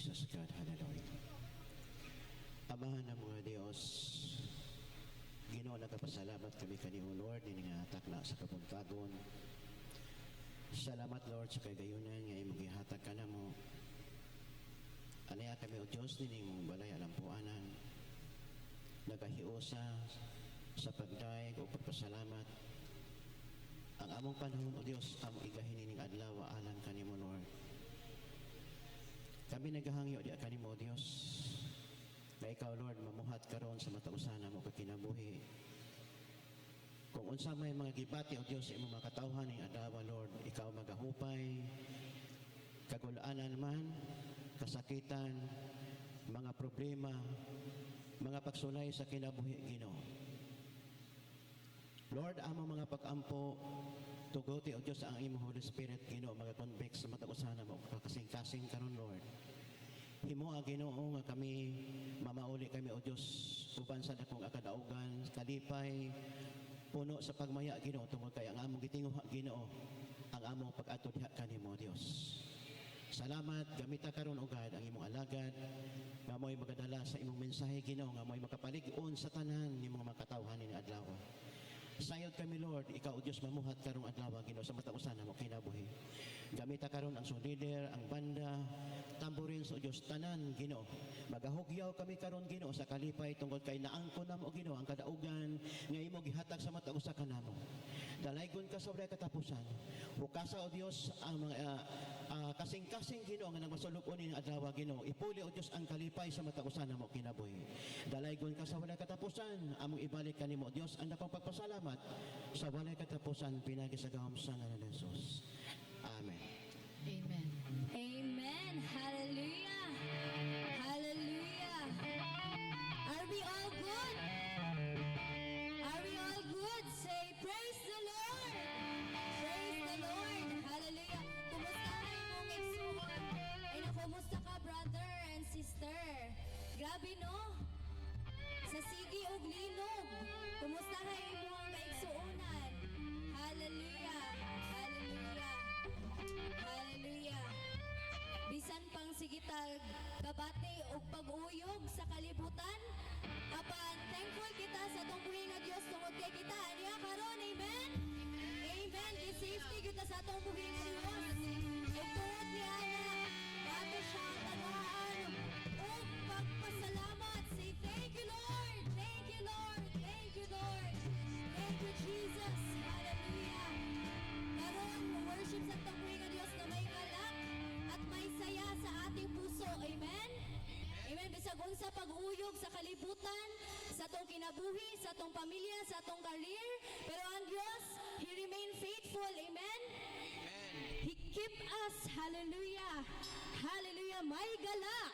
Jesus God. Hallelujah. Amahan ng mga Diyos, Ginoo, nagpasalamat kami kanimo Lord ini nga takla sa kapuntagon. Salamat Lord sa kagayunan nga imong gihatag kanamo. Anaya kami o Diyos nining balay alampuanan. Nagahiusa sa pagdaig o pagpasalamat. Ang among panahon o Diyos among igahin nining adlaw alang kanimo Lord. Kami naghahangyo di kanimo o Diyos. Na ikaw, Lord, mamuhat karon sa matausana mo kakinabuhi. Kung unsa may mga gibati o Diyos sa imong makatawhan ng adawa, Lord, ikaw magahupay, kagulaanan man, kasakitan, mga problema, mga pagsulay sa kinabuhi, Ginoo. Lord, among mga pag-ampo, tuguti o Diyos ang imong Holy Spirit, Ginoo, magakonvex sa matausana mo kakasing-kasing karon, Lord. Himo ang Ginoo nga kami mamauli kami o Dios uban sa dakong akadaugan kalipay puno sa pagmaya Ginoo tungod kay ang among gitinguha Ginoo ang among pag-ato diha kanimo Dios. Salamat gamita karon ugad ang imong alagad nga mo'y magadala sa imong mensahe Ginoo nga mo'y makapalig-on sa tanan nimong makatawhan ni adlaw. Sayod kami Lord, ikaw o Diyos mamuhat karong adlaw Ginoo sa matausana mo kinabuhi. Gamita karon ang leader, ang banda, tamborin sa Diyos tanan Ginoo. Magahugyaw kami karon Ginoo sa kalipay tungkol kay naangkon namo Ginoo ang kadaugan nga imo gihatag sa matausa kanamo. Dalaygon ka sa ubray katapusan. Bukasa o Diyos ang mga kasing-kasing Ginoo nga nagmasulupon ni adlaw Ginoo. Ipuli o Diyos ang kalipay sa matausa namo kinabuhi. Dalaygon ka sa ubray katapusan, among ibalik kanimo Diyos ang dakong pagpasalamat sa walay katapusan pinagi sa gahom sa ngalan ni Jesus. Amen. Amen. Amen. Hallelujah. Hallelujah. Are we all good? Are we all good? Say, praise the Lord. Praise the Lord. Hallelujah. Kumusta kayo mong igsuon? Ay nakumusta ka, brother and sister? Grabe, no? Sa sige og linog. Kumusta kayo mong kaigsuonan? Hallelujah. Hallelujah. Hallelujah. Bisan pang sigitag kabati o pag-uyog sa kalibutan, apan thankful kita sa itong buhay nga Diyos tungod kay kita niya karon. Amen. Amen. Gi-safety kita sa itong buhay nga Diyos. Ug tungod niya na bago siya ang tagaan o pagpasalamat. Say thank you Lord. Thank you Lord. Thank you Lord. Thank you Jesus. Hallelujah. Karon worship sa itong buhay nga Diyos na may galak at may saya sa ating puso. Amen? Amen. Bisag unsa pag-uyog sa kalibutan, sa itong kinabuhi, sa itong pamilya, sa itong career. Pero ang Diyos, He remain faithful. Amen? He keep us. Hallelujah. Hallelujah. May galak.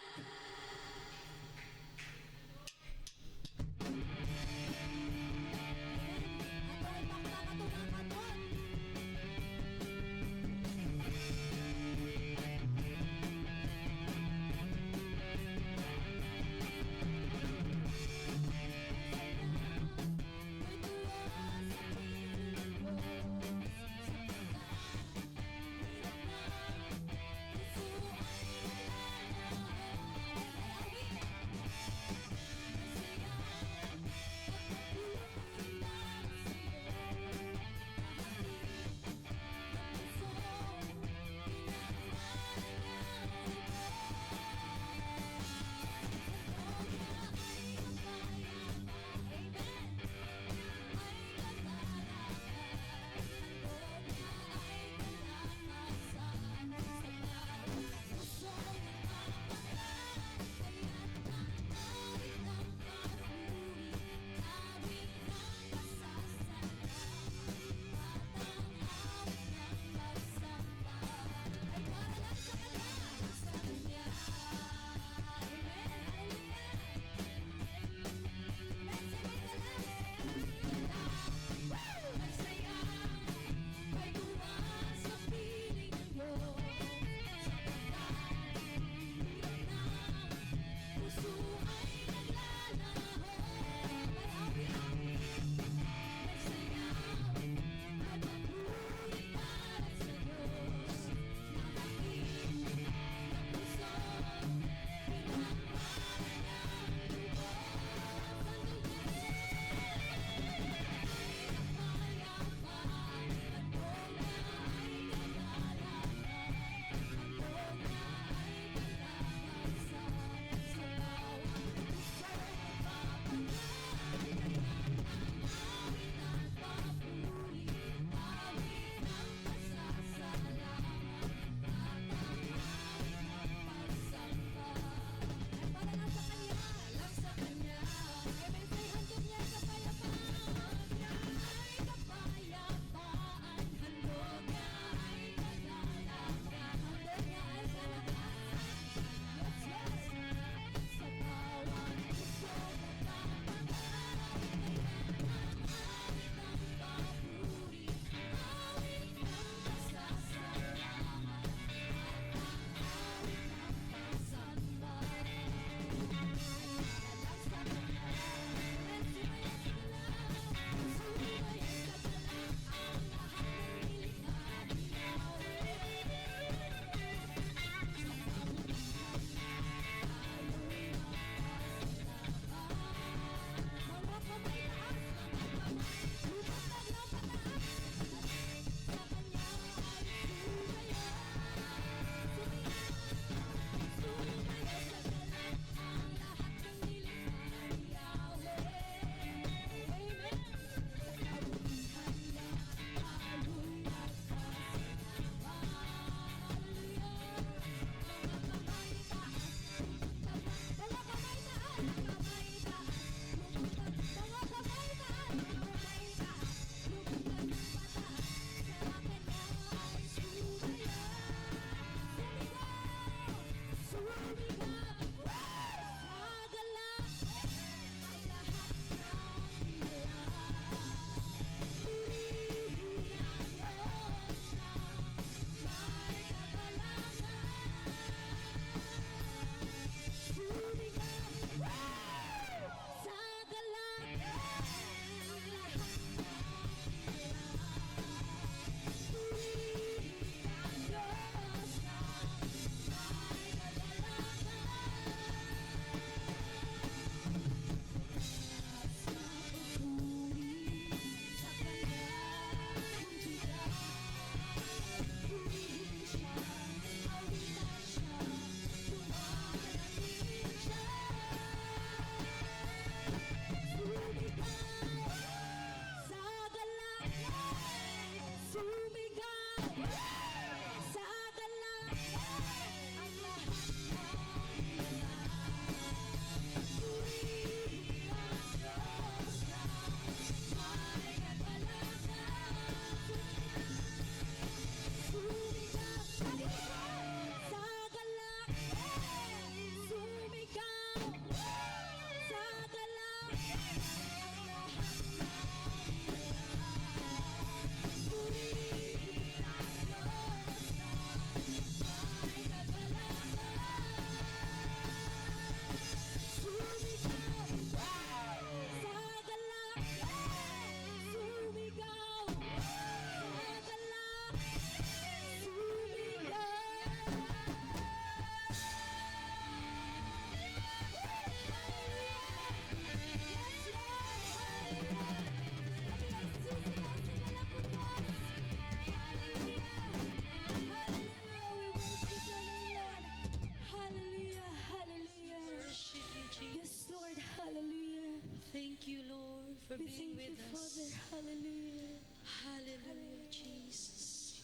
for We being thank you, with Father. us. Hallelujah. Hallelujah, Jesus.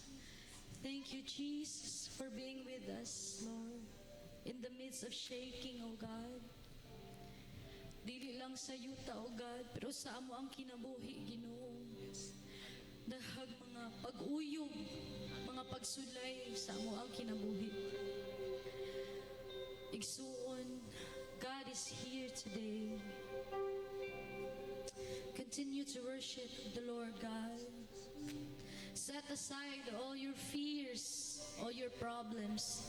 Thank you, Jesus, for being with us, Lord. In the midst of shaking, O God. Dili lang sa yuta, O God, pero sa amo ang kinabuhi, Ginoo. Dahag mga pag-uyong, mga pagsulay sa amo ang kinabuhi. Igsuon, God is here today. Continue to worship the Lord God. Set aside all your fears, all your problems.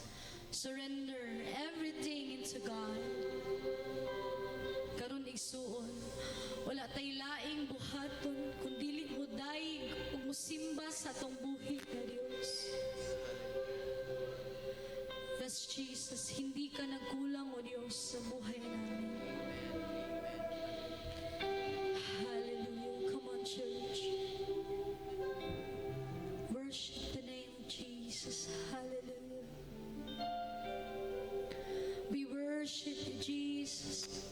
Surrender everything into God. Karon igsuon, wala tay laing buhaton kundi mo daig ug musimba sa atong buhi nga Dios. Yes, Jesus, hindi ka nagkulang o Diyos sa buhay namin. Hallelujah. Come on, church. Worship the name of Jesus. Hallelujah. We worship you, Jesus.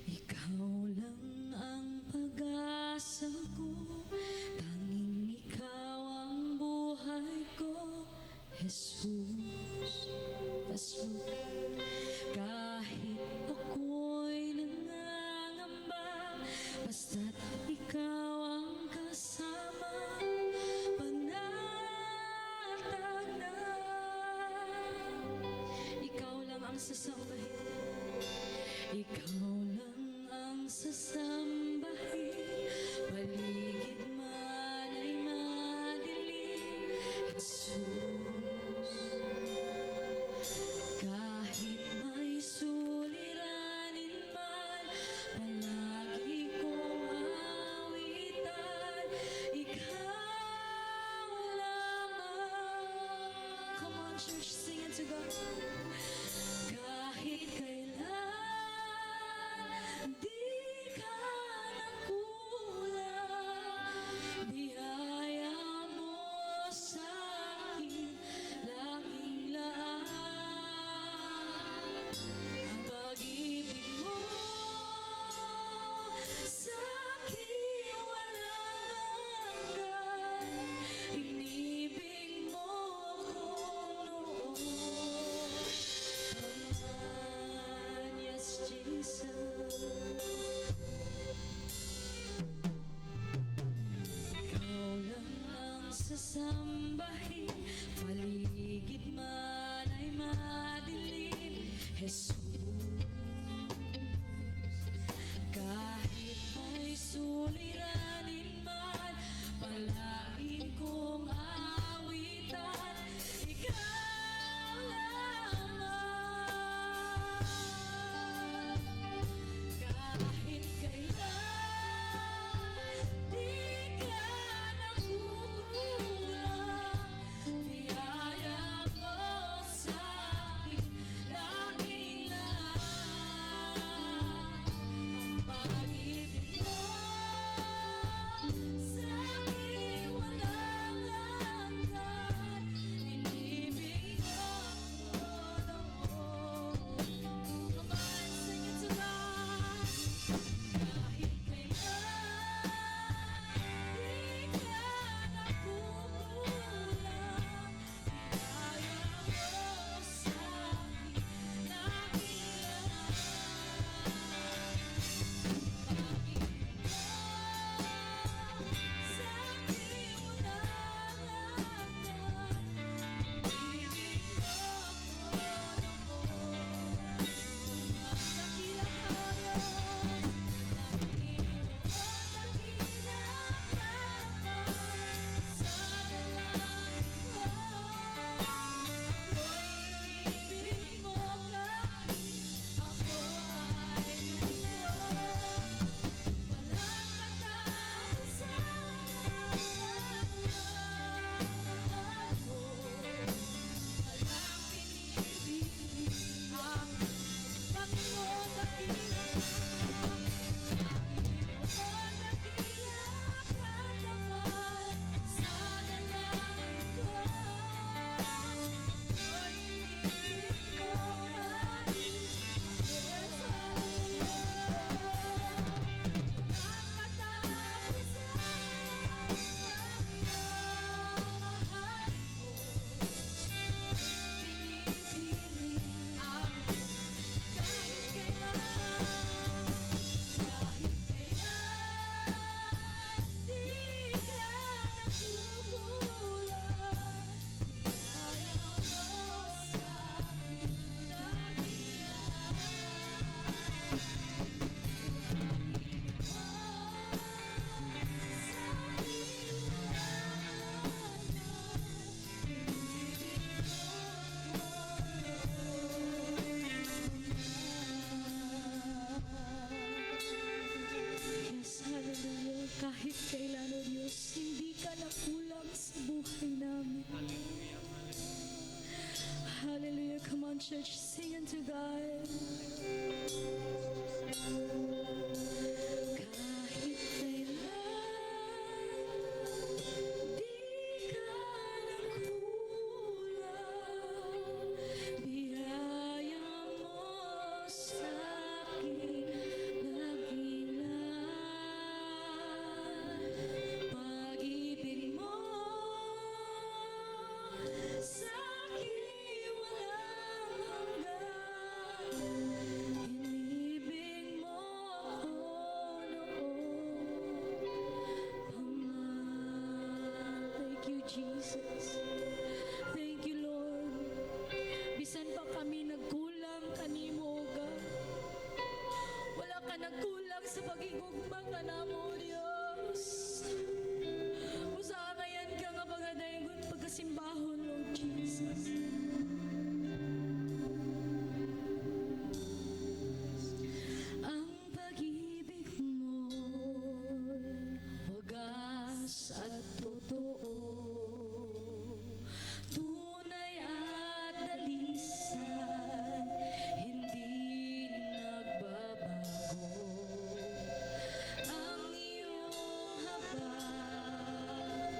Ikaw lang ang pag-asa ko, tanging ikaw ang buhay ko, Jesus. Jesus. Kahit ako'y nangangamba, basta't ikaw ang kasama, panatag na. Ikaw lang ang sasambahin. Ikaw lang ang sasambahin. Paligid man ay madilim, Jesus. Kahit may suliranin man, palagi kong awitan, ikaw lamang. Come on, church, sing it to God. Kahit kailan Jesus. Thank you, Lord. Bisan pa kami nagkulang kanimo, O God. Wala ka nagkulang sa pagigugma ka namo, Dios. Usahayan ka nga pagadayon pagkasimbahon, Lord Jesus. Ang pag-ibig mo'y wagas at totoo, tunay at dalisan, hindi nagbabago. Ang iyong habag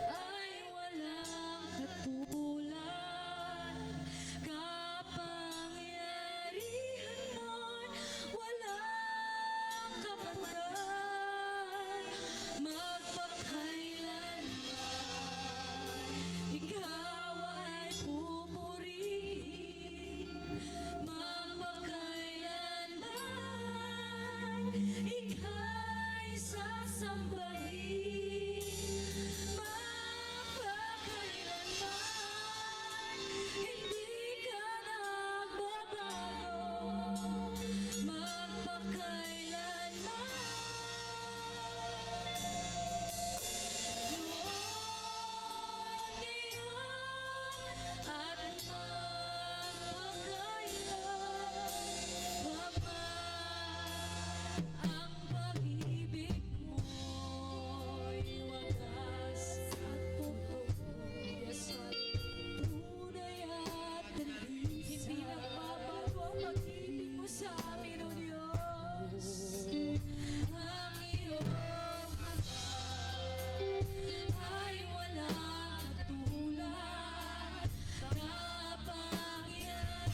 ay walang katulad, kapangyarihan mo'y walang kapantay, magpakailanman ikaw ay pupurihin, magpakailanman ika'y sasambahin, magpakailanman hindi ka nagbabago, magpakailanman. Ang pag-ibig mo'y wagas at totoo, tunay at talis. Hindi nagbabago ang pag-ibig mo sa amin, O Diyos. Ang iyong habag ay walang katulad, kapangyarihan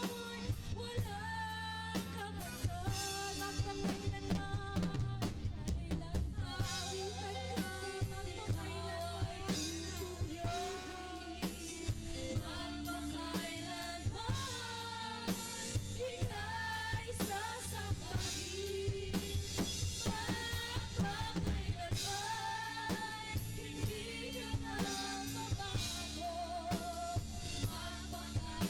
mo'y walang kapantay, magpakailanman, magpakailanman ika'y sasambahin, magpakailanman hindi ka nagbabago, magpakailanman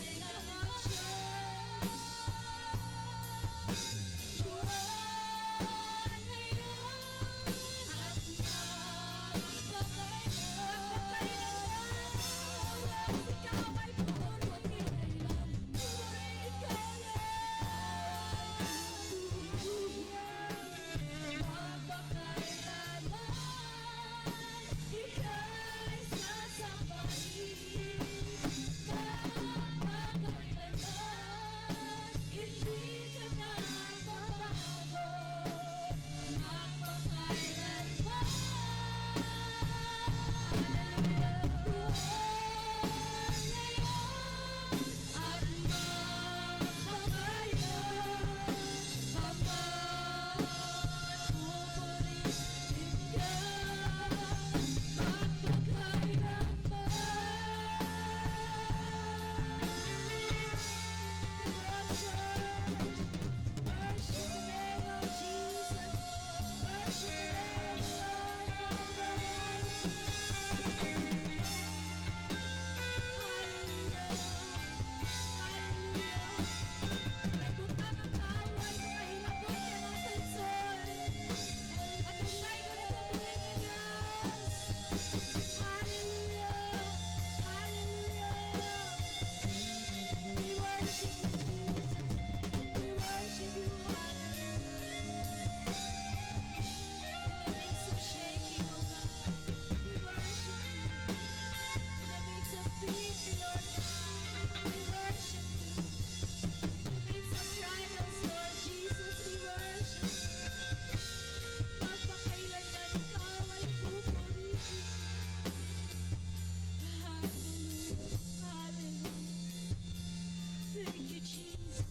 Thank you, Jesus.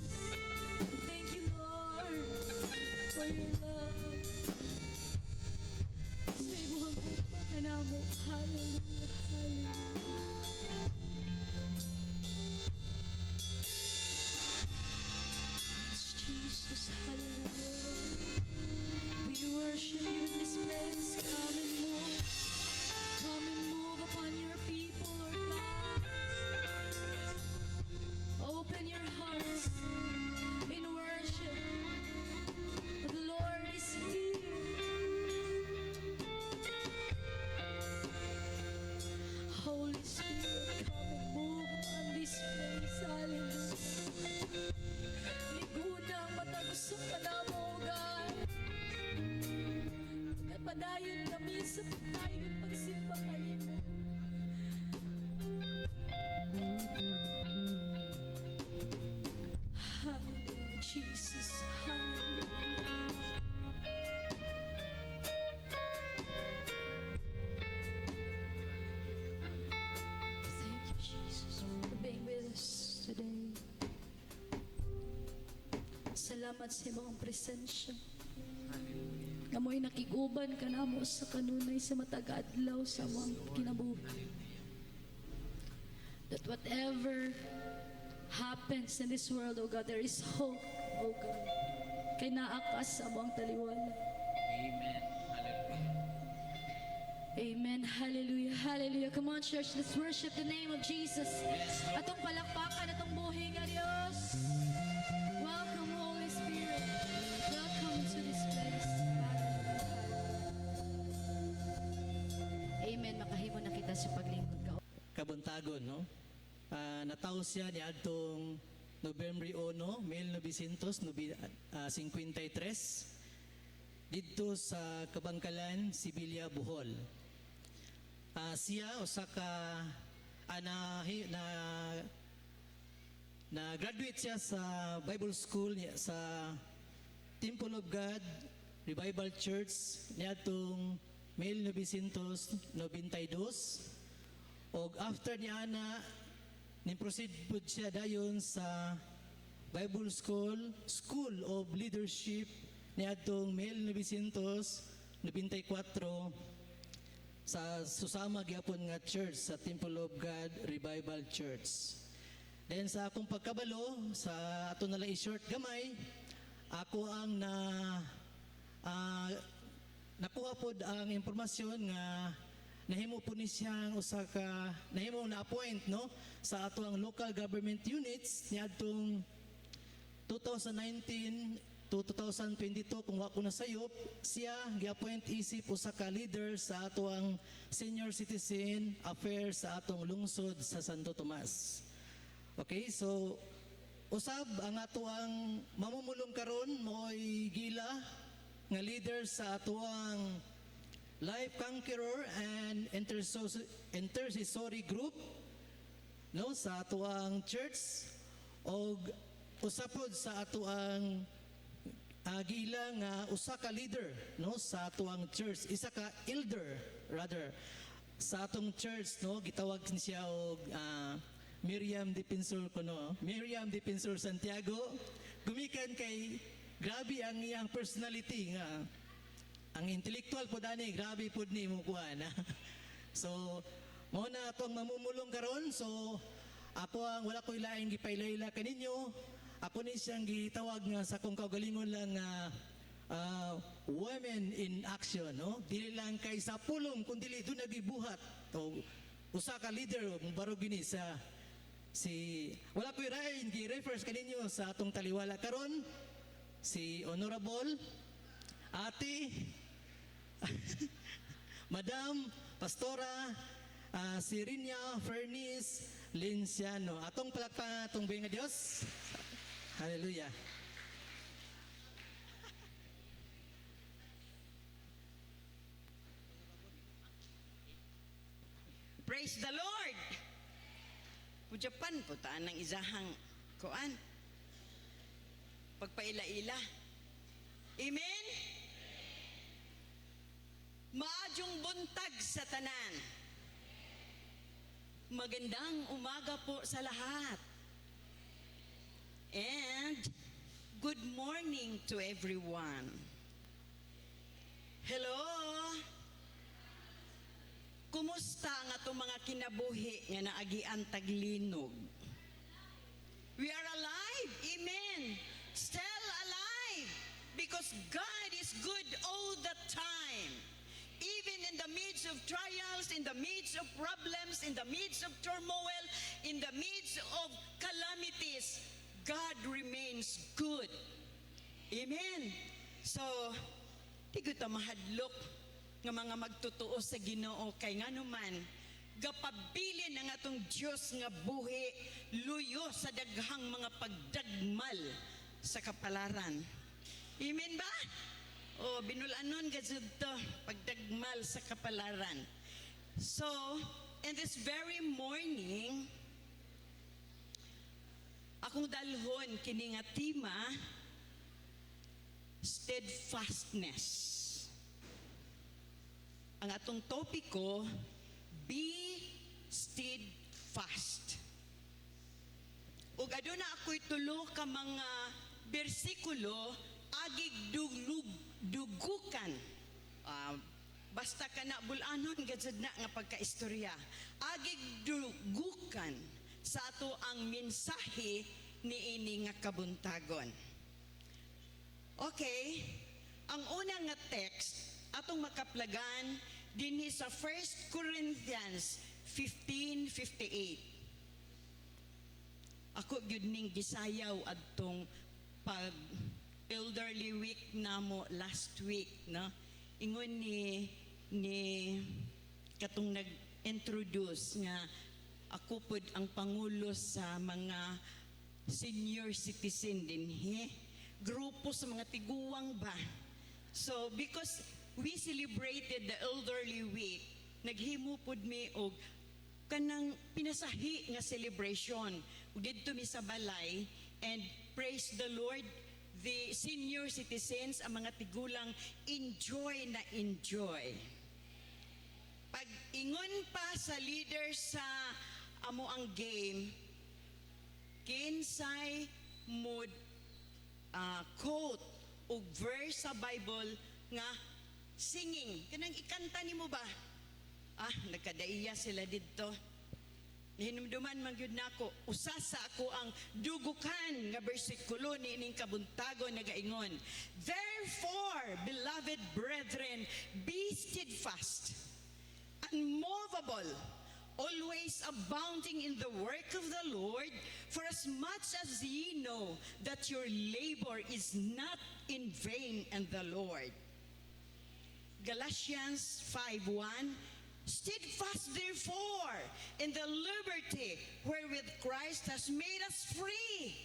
Thank you, Lord, for your love. Sa ibuhang pagpakanamo. Hallelujah, hallelujah. Jesus, hallelujah. We worship you in this place. Come and move. Come and move upon sa pagkain at pagsimba kanimo. Hallelujah, Jesus. Hallelujah. Thank you, Jesus, for being with us today. Salamat sa imong presensya. Nga mo'y nakiguban ka na mo sa kanunay sa matag adlaw sa among kinabuhi. That whatever happens in this world, oh God, there is hope, oh God. Kay naakas sa among taliwala. Amen. Hallelujah. Amen. Hallelujah. Hallelujah. Come on, church. Let's worship the name of Jesus. Atong palakpakan, atong buhay nga Diyos. Welcome, Holy Spirit. Welcome to this place. Amen. Makahimo na kita sa paglingkod ka. Kabuntagon, no? Nataw siya ni adtong November 1, 1953 dito sa Kabangkalan, Sibilya, Bohol. Siya usa ka na graduate siya sa Bible School sa Temple of God Revival Church niadtong 1992. Og after niya ni-proceed po siya dayon sa Bible School of Leadership niadtong 1994 sa susama gyapon nga church sa Temple of God Revival Church. Then sa akong pagkabalo sa ato na lang i-short gamay, ako ang nakuha pod ang impormasyon nga nahimo po ni siyang usa ka nahimo na appoint no sa ato ang local government units niadtong 2019 to 2022 kung wa ko nasayop siya gi-appoint isip usa ka leader sa ato ang senior citizen affairs sa atong lungsod sa Santo Tomas. Okay, so usab ang ato ang mamumulong karon mo'y gila nga leader sa ato ang Life Conqueror and Intercessory Group no sa ato ang church og usapod sa ato ang gila nga usa ka leader no sa ato ang church, isa ka elder rather sa atong church no gitawag siya og Miriam Defensor kuno, Miriam Defensor Santiago. Gumikan kay grabe ang iyang personality nga ang intellectual po dani, grabe po ni mo kuha na. So, mo na itong mamumulong karon. So, ako ang wala ko ilaing gipaylayla kaninyo. Ako ni siyang gitawag nga sa kong kaugalingon lang women in action. No? Dili lang kay sa pulong, kundi doon nagibuhat. So, usa ka leader, baro gini sa wala ko ilaing gi-refers kaninyo sa atong taliwala karon si Honorable Ate Madam Pastora si Rinya Fernis Linciano. Atong palakpakan atong buhay nga Dios. Hallelujah. Praise the Lord. Pujapan po taan ng izahang kuan. Pagpaila-ila. Amen. Maadjong buntag sa tanan. Magandang umaga po sa lahat. And good morning to everyone. Hello. Kumusta nga itong mga kinabuhi nga naagian taglinog? We are alive. Amen. Still alive. Because God is good all the time. Even in the midst of trials, in the midst of problems, in the midst of turmoil, in the midst of calamities, God remains good. Amen. So, di ko ta mahadlok nga mga magtutuo sa Ginoo kay nganuman gapabilin ang atong Dios nga buhi luyo sa daghang mga pagdagmal sa kapalaran. Amen ba? O, binulanon gazud to, pagdagmal sa kapalaran. So, in this very morning, akong dalhon kini nga tema, steadfastness. Ang atong topiko, be steadfast. Ug aduna ako'y tulo ka mga bersikulo agig dugukan. Basta ka na bulanon gadzad na nga pagkaistorya. Agig dugukan sa ato ang mensahe ni ini nga kabuntagon. Okay, ang una nga text atong makaplagan dinhi sa 1 Corinthians 15:58. Ako gyud ning gisayaw adtong pag elderly week namo last week, no? Ingon ni katong nag-introduce nga ako pod ang pangulo sa mga senior citizen dinhi. Grupo sa mga tiguwang ba. So because we celebrated the elderly week, naghimo pod mi og kanang pinasahi nga celebration. Didto mi sa balay, and praise the Lord, the senior citizens, ang mga tigulang, enjoy na enjoy. Pag ingon pa sa leader sa amo ang game, kinsay mood quote o verse sa Bible nga singing. Kanang ikanta nimo ba? Nagkadaiya sila dito. Hinumduman man gyud nako, usasa ako ang dugukan nga bersikulo ni ining kabuntagon nagaingon. Therefore, beloved brethren, be steadfast, unmovable, always abounding in the work of the Lord, for as much as ye know that your labor is not in vain in the Lord. Galatians 5:1. Steadfast therefore in the liberty wherewith Christ has made us free,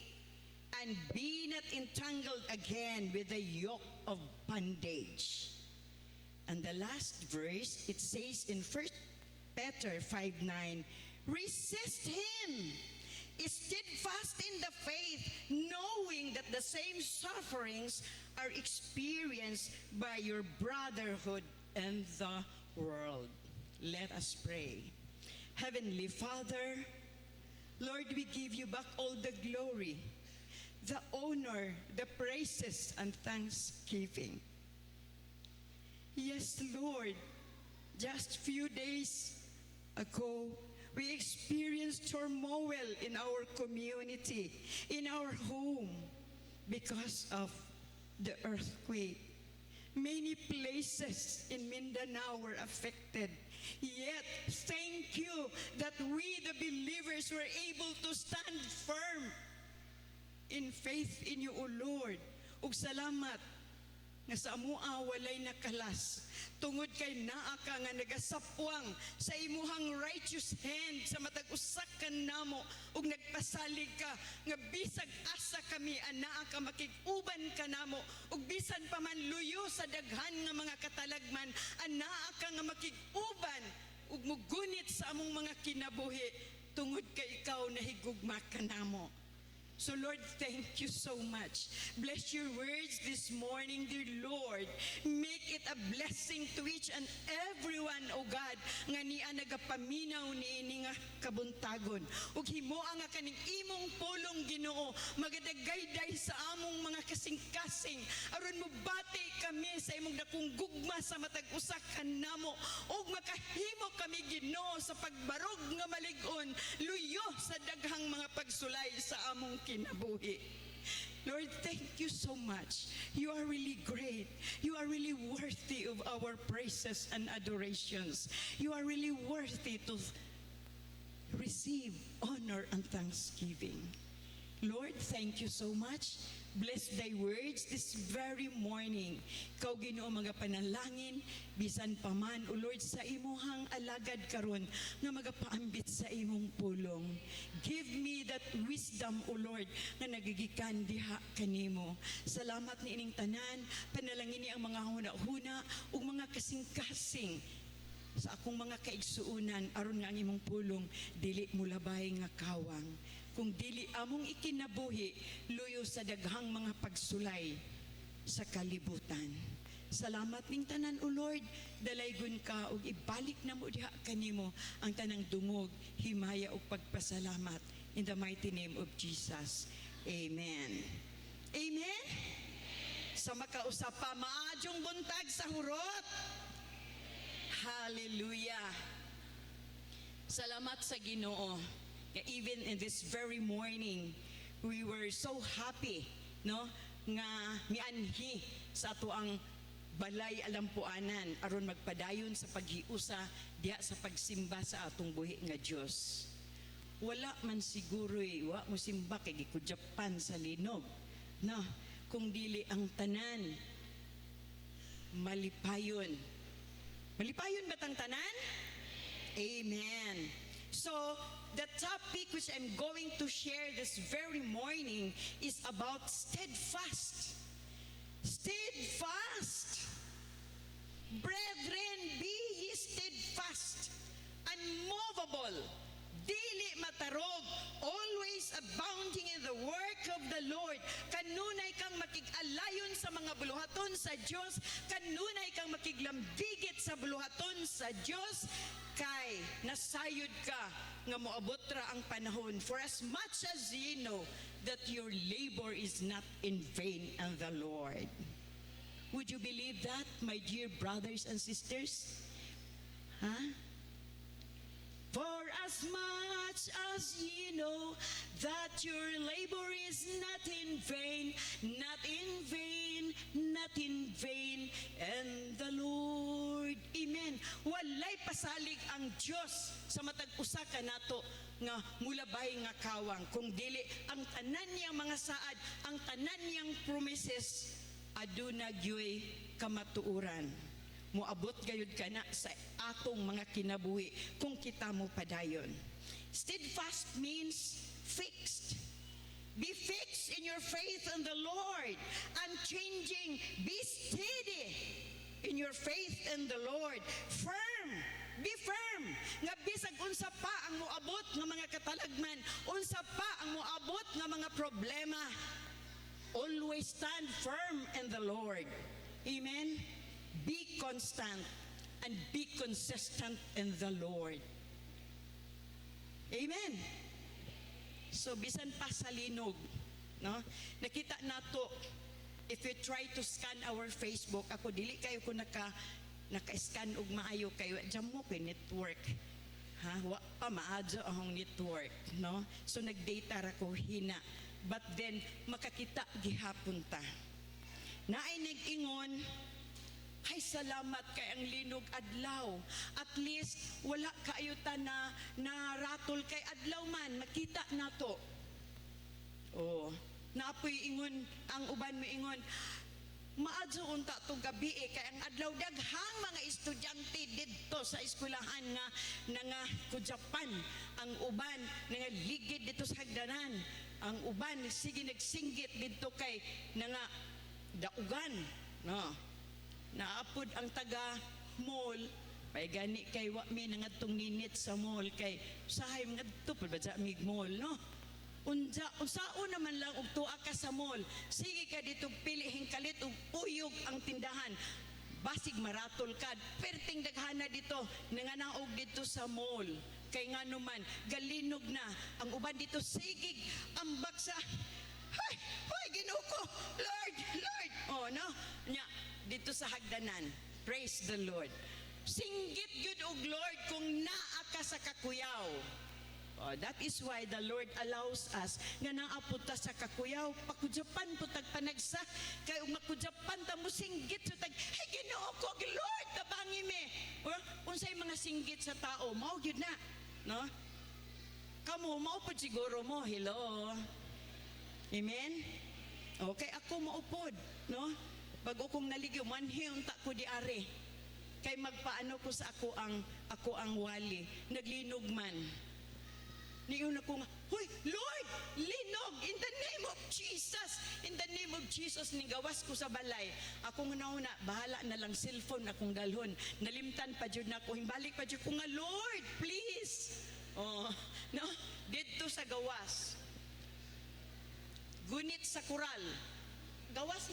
and be not entangled again with the yoke of bondage. And the last verse, it says in 1 Peter 5:9, resist him, steadfast in the faith, knowing that the same sufferings are experienced by your brotherhood in the world. Let us pray. Heavenly Father, Lord, we give you back all the glory, the honor, the praises, and thanksgiving. Yes, Lord, just few days ago, we experienced turmoil in our community, in our home, because of the earthquake. Many places in Mindanao were affected. Yet, thank you that we, the believers, were able to stand firm in faith in you, O Lord. Ug salamat nga sa amoa walay nakalas. Tungod kay naa ka nga nagasapwang sa imuhang righteous hand sa matag usak ka namo, ug nagpasalig ka nga bisag asa kami anaa ka makig-uban ka namo, ug bisan pa man luyo sa daghan nga mga katalagman anaa ka nga makig-uban ug mugunit sa among mga kinabuhi tungod kay ikaw nahigugma ka namo. So Lord, thank you so much. Bless your words this morning, dear Lord. Make it a blessing to each and everyone, O God, nga niya nagapaminaw ni ini nga kabuntagon. Ug himoa nga kaning imong pulong Ginoo, magadagayday sa among mga kasing-kasing, aron mo bati kami sa imong dakong gugma sa matag usa ka namo, ug makahimo kami Ginoo sa pagbarog nga malig-on, luyo sa daghang mga pagsulay sa among kinabuhi. Lord, thank you so much. You are really great. You are really worthy of our praises and adorations. You are really worthy to receive honor and thanksgiving. Lord, thank you so much. Bless thy words this very morning. Ikaw Ginoo mga panalangin, bisan pa man, O Lord, sa imuhang alagad karon nga magapaambit sa imong pulong. Give me that wisdom, O Lord, nga nagigikan diha kanimo. Salamat ni ining tanan, panalangin ni ang mga huna-huna ug mga kasing-kasing sa akong mga kaigsuunan aron nga ang imong pulong dili mo labay nga kawang. Kung dili among ikinabuhi, luyo sa daghang mga pagsulay sa kalibutan. Salamat ning tanan, O Lord, dalaygon ka ug ibalik na mo diha kanimo ang tanang dungog, himaya ug pagpasalamat. In the mighty name of Jesus. Amen. Amen? Sa makausap pa, maadjong buntag sa hurot. Hallelujah. Salamat sa Ginoo. Even in this very morning, we were so happy, no? Nga mianhi sa ato ang balay alampuanan aron magpadayon sa paghiusa diha sa pagsimba sa atong buhi nga Dios. Wala man siguro wa mo simba kay gikudyapan sa linog, no? Kung dili ang tanan malipayon. Malipayon ba tang tanan? Amen. So, the topic which I'm going to share this very morning is about steadfast. Steadfast. Brethren, be ye steadfast, unmovable, dili matarog, always abounding in the work of the Lord. Kanunay kang makig-alayon sa mga buluhaton sa Dios, kanunay kang makiglambigit sa buluhaton sa Dios, kay nasayod ka nga moabot ra ang panahon. For as much as ye know that your labor is not in vain in the Lord. Would you believe that, my dear brothers and sisters? Huh? For as much as ye know that your labor is not in vain, not in vain, not in vain, and the Lord. Amen. Walay pasalig ang Diyos sa matag usa ka nato nga mulabay nga kawang. Kung dili ang tanan niyang mga saad, ang tanan niyang promises, aduna gyoy kamatuuran. Moabot gayud ka na sa atong mga kinabuhi kung kita mo padayon. Steadfast means fixed. Be fixed in your faith in the Lord. Unchanging. Be steady in your faith in the Lord. Firm. Be firm. Nga bisag unsa pa ang moabot nga mga katalagman, unsa pa ang moabot nga mga problema, always stand firm in the Lord. Amen. Be constant and be consistent in the Lord. Amen. So bisan pa sa linog, no? Nakita nato, if you try to scan our Facebook, ako dili kayo ko naka-scan og maayo kayo, diyan mo kay network. Ha, wa pa maadyo ang network, no? So nagdata ra ko hina. But then makakita gihapon ta. Naay nag-ingon, ay salamat kay ang linog adlaw. At least wala kayo ta na ratol kay adlaw man, makita nato. Oh, naapoy ingon ang uban mo ingon, maadso unta to gabi kay ang adlaw daghang mga estudyante didto sa eskwelahan nga kudyapan, ang uban nga ligid dito sa hagdanan, ang uban sige nagsinggit didto kay nga daugan, no? Naapod ang taga mall, pay gani kay wa mi nangadtong ninit sa mall kay sahay ngadto pa ba sa mig mall, no? Unsaon naman lang og tuwa ka sa mall, sige ka dito pilihing kalit og uyog ang tindahan, basig maratol ka, perting daghana dito nanganaog dito sa mall, kay ngano man galinog na ang uban dito sigig ang baksa. Hoy Ginoo ko, Lord, oh no nya dito sa hagdanan. Praise the Lord. Singgit gyud og Lord kung naa ka sa kakuyaw. Oh, that is why the Lord allows us nga naapod ta sa kakuyaw, pakudyapan po tagpanagsa, kay ug makudyapan ta mo singgit so tag, hey Ginoo ko, Lord, tabangi me. Unsay mga singgit sa tao, mao gyud na, no? Kamo mao pud siguro mo, hello. Amen? Okay, ako maupod, no? Bago kong naligyo, manhi unta ko di are. Kay magpaano ko sa ako ang wali. Naglinog man. Niyon ako nga, huy, Lord, linog in the name of Jesus. In the name of Jesus, gawas ko sa balay. Ako nga nauna, bahala na lang cellphone akong dalhon. Nalimtan pa dyan ako, himbalik pa dyan ko nga, Lord, please. Oh, no? Dito sa gawas. Gunit sa kural. Gawas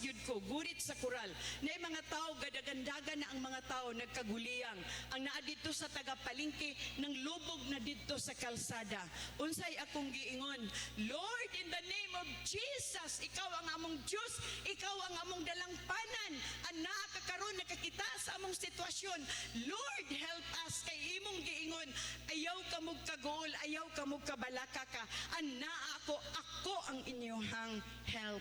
gyud ko, gurit sa kural. Nay mga tao, gadagandagan na ang mga tao nagkaguliyang. Ang naa dito sa tagapalingki, nang lubog na dito sa kalsada. Unsay akong giingon, Lord, in the name of Jesus, ikaw ang among Diyos, ikaw ang among dalampanan, ang nakakaroon, nakakita sa among sitwasyon. Lord, help us, kay imong giingon, ayaw ka mong kagool, ayaw ka mong kabalaka ka, ana ako ang inyong help.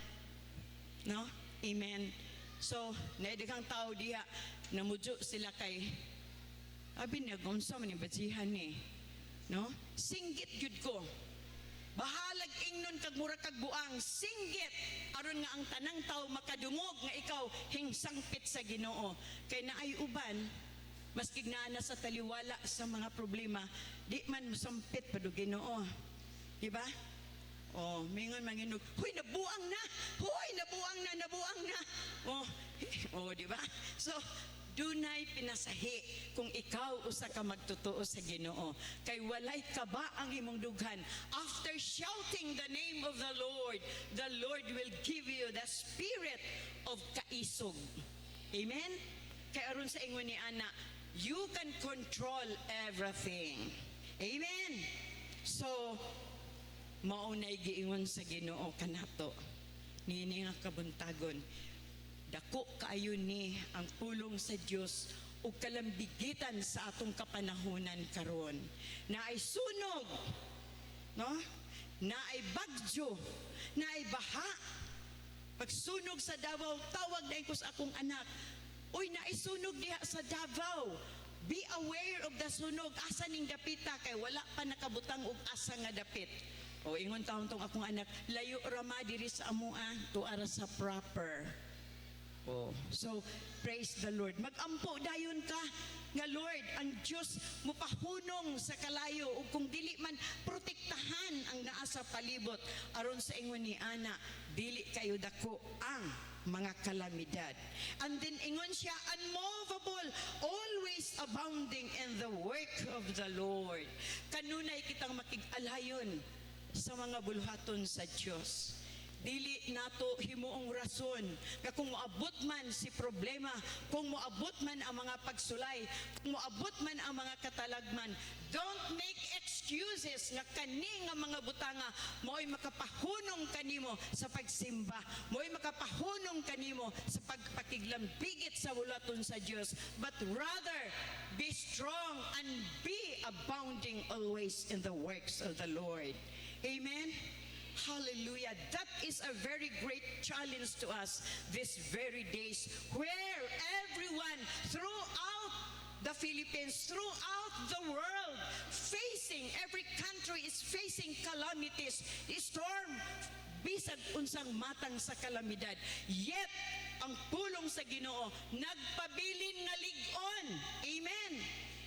No? Amen. So, naidagang tao diha, namudyo sila kay, abi niya, gonsa man yung batsihan ni. No? Singgit yun ko. Bahalag ingnon kag mura kag buang, singgit. Aron nga ang tanang tao makadungog nga ikaw hingsangpit sa Ginoo. Kay naay uban, maski na sa taliwala sa mga problema, di man masampit pa do Ginoo. Diba? Oh, mingon manginog, huy, nabuang na! Huy, nabuang na! Oh, di ba? So, dunay pinasahi kung ikaw usa ka magtotoo sa Ginoo. Kay walay ka ba ang imong dughan? After shouting the name of the Lord will give you the spirit of kaisog. Amen? Kay aron sa ingon ni Ana, you can control everything. Amen? So, maunay giingon sa Ginoo kanato nini nga kabuntagon, dako kaayo ni ang pulong sa Dios ug kalambigitan sa atong kapanahunan karon. Naay sunog, no? Naay bagyo, naay baha. Pagsunog sa Davao, tawag na ko sa akong anak, uy, naay sunog diha sa Davao. Be aware of the sunog, asa ning dapita kay wala pa nakabutang og asa nga dapit. O ingon taon tong akong anak, layo rama diri sa amoa tuara sa proper. Oh, so praise the Lord. Magampo dayon ka nga Lord, ang Dios mupahunong sa kalayo ug kung dili man protektahan ang naa sa palibot aron sa ingon ni Ana, dili kayo dako ang mga kalamidad. And then ingon siya, unmovable, always abounding in the work of the Lord. Kanunay kitang makig-alayon sa mga buluhaton sa Diyos. Dili nato himuong rason nga kung moabot man si problema, kung moabot man ang mga pagsulay, kung moabot man ang mga katalagman, don't make excuses nga kani nga mga butanga mo'y makapahunong kanimo sa pagsimba, mo'y makapahunong kanimo sa pagpakiglambigit sa bulaton sa Diyos, but rather be strong and be abounding always in the works of the Lord. Amen? Hallelujah. That is a very great challenge to us these very days, where everyone throughout the Philippines, throughout the world, every country is facing calamities, storm, bisag unsang matang sa kalamidad. Yet, ang pulong sa Ginoo, nagpabilin nga lig-on. Amen.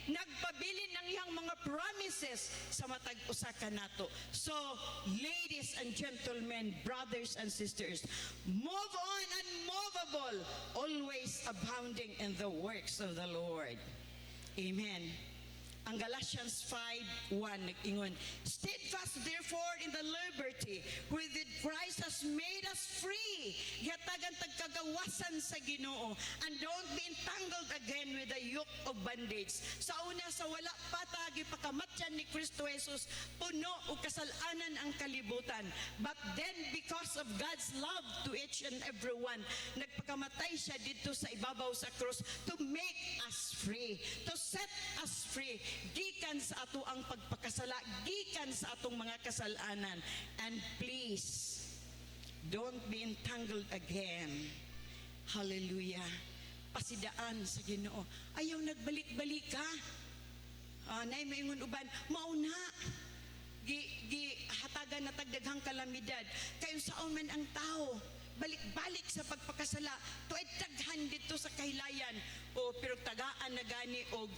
Nagpabilin ng iyang mga promises sa matag usa ka nato. So, ladies and gentlemen, brothers and sisters, move on unmovable, always abounding in the works of the Lord. Amen. Ang Galatians 5:1 nag-ingon, steadfast therefore in the liberty wherewith Christ has made us free. Yatagan tagkagawasan sa Ginoo, and don't be entangled again with the yoke of bondage. Sa una, sa wala patagi pakamatyan ni Kristo Jesus, puno o kasalanan ang kalibutan. But then because of God's love to each and every one, nagpakamatay siya dito sa ibabaw sa krus to make us free, to set us free. Gikan sa ato ang pagpakasala, gikan sa atong mga kasalanan. And please, don't be entangled again. Hallelujah. Pasidaan sa Ginoo. Ayaw nagbalik-balik ka. Nay maingon uban, mauna. hatagan na tagdaghang kalamidad. Kayo saon man ang tao, balik-balik sa pagpakasala, tuay taghan dito sa kahilayan. O pero tagaan na gani og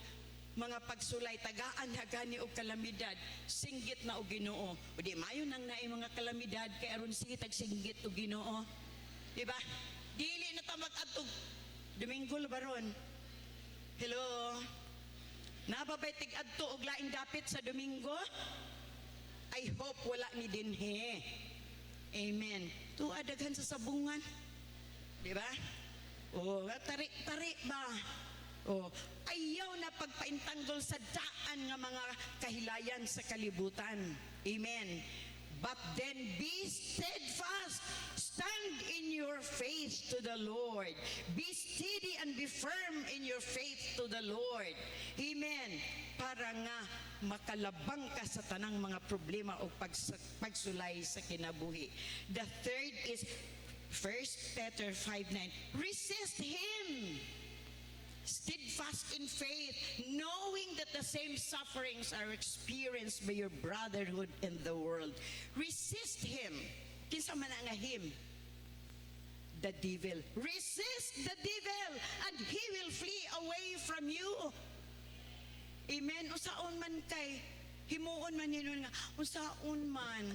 mga pagsulay, tagaan na gani og kalamidad, singgit na og Ginoo. O di mayo nang naay mga kalamidad, kay aron sige tag singgit og Ginoo. Diba? Dili na ta mag-atog Domingo baron. Hello? Nababay tig-adto og laing dapit sa Domingo? I hope wala ni dinhe. Amen. Tuadaghan sa sabungan. Di ba? O, tarik-tarik ba? O, ayaw na pagpaintanggol sa daan nga mga kahilayan sa kalibutan. Amen. But then be steadfast. Stand in your faith to the Lord. Be steady and be firm in your faith to the Lord. Amen. Para nga makalabang ka sa tanang mga problema o pagsulay sa kinabuhi. The third is 1 Peter 5:9. Resist him. Steadfast in faith, knowing that the same sufferings are experienced by your brotherhood in the world. Resist him. Kinsa man nga him? The devil. Resist the devil and he will flee away from you. Amen. Usaon man kay himuon man yun nga usaon man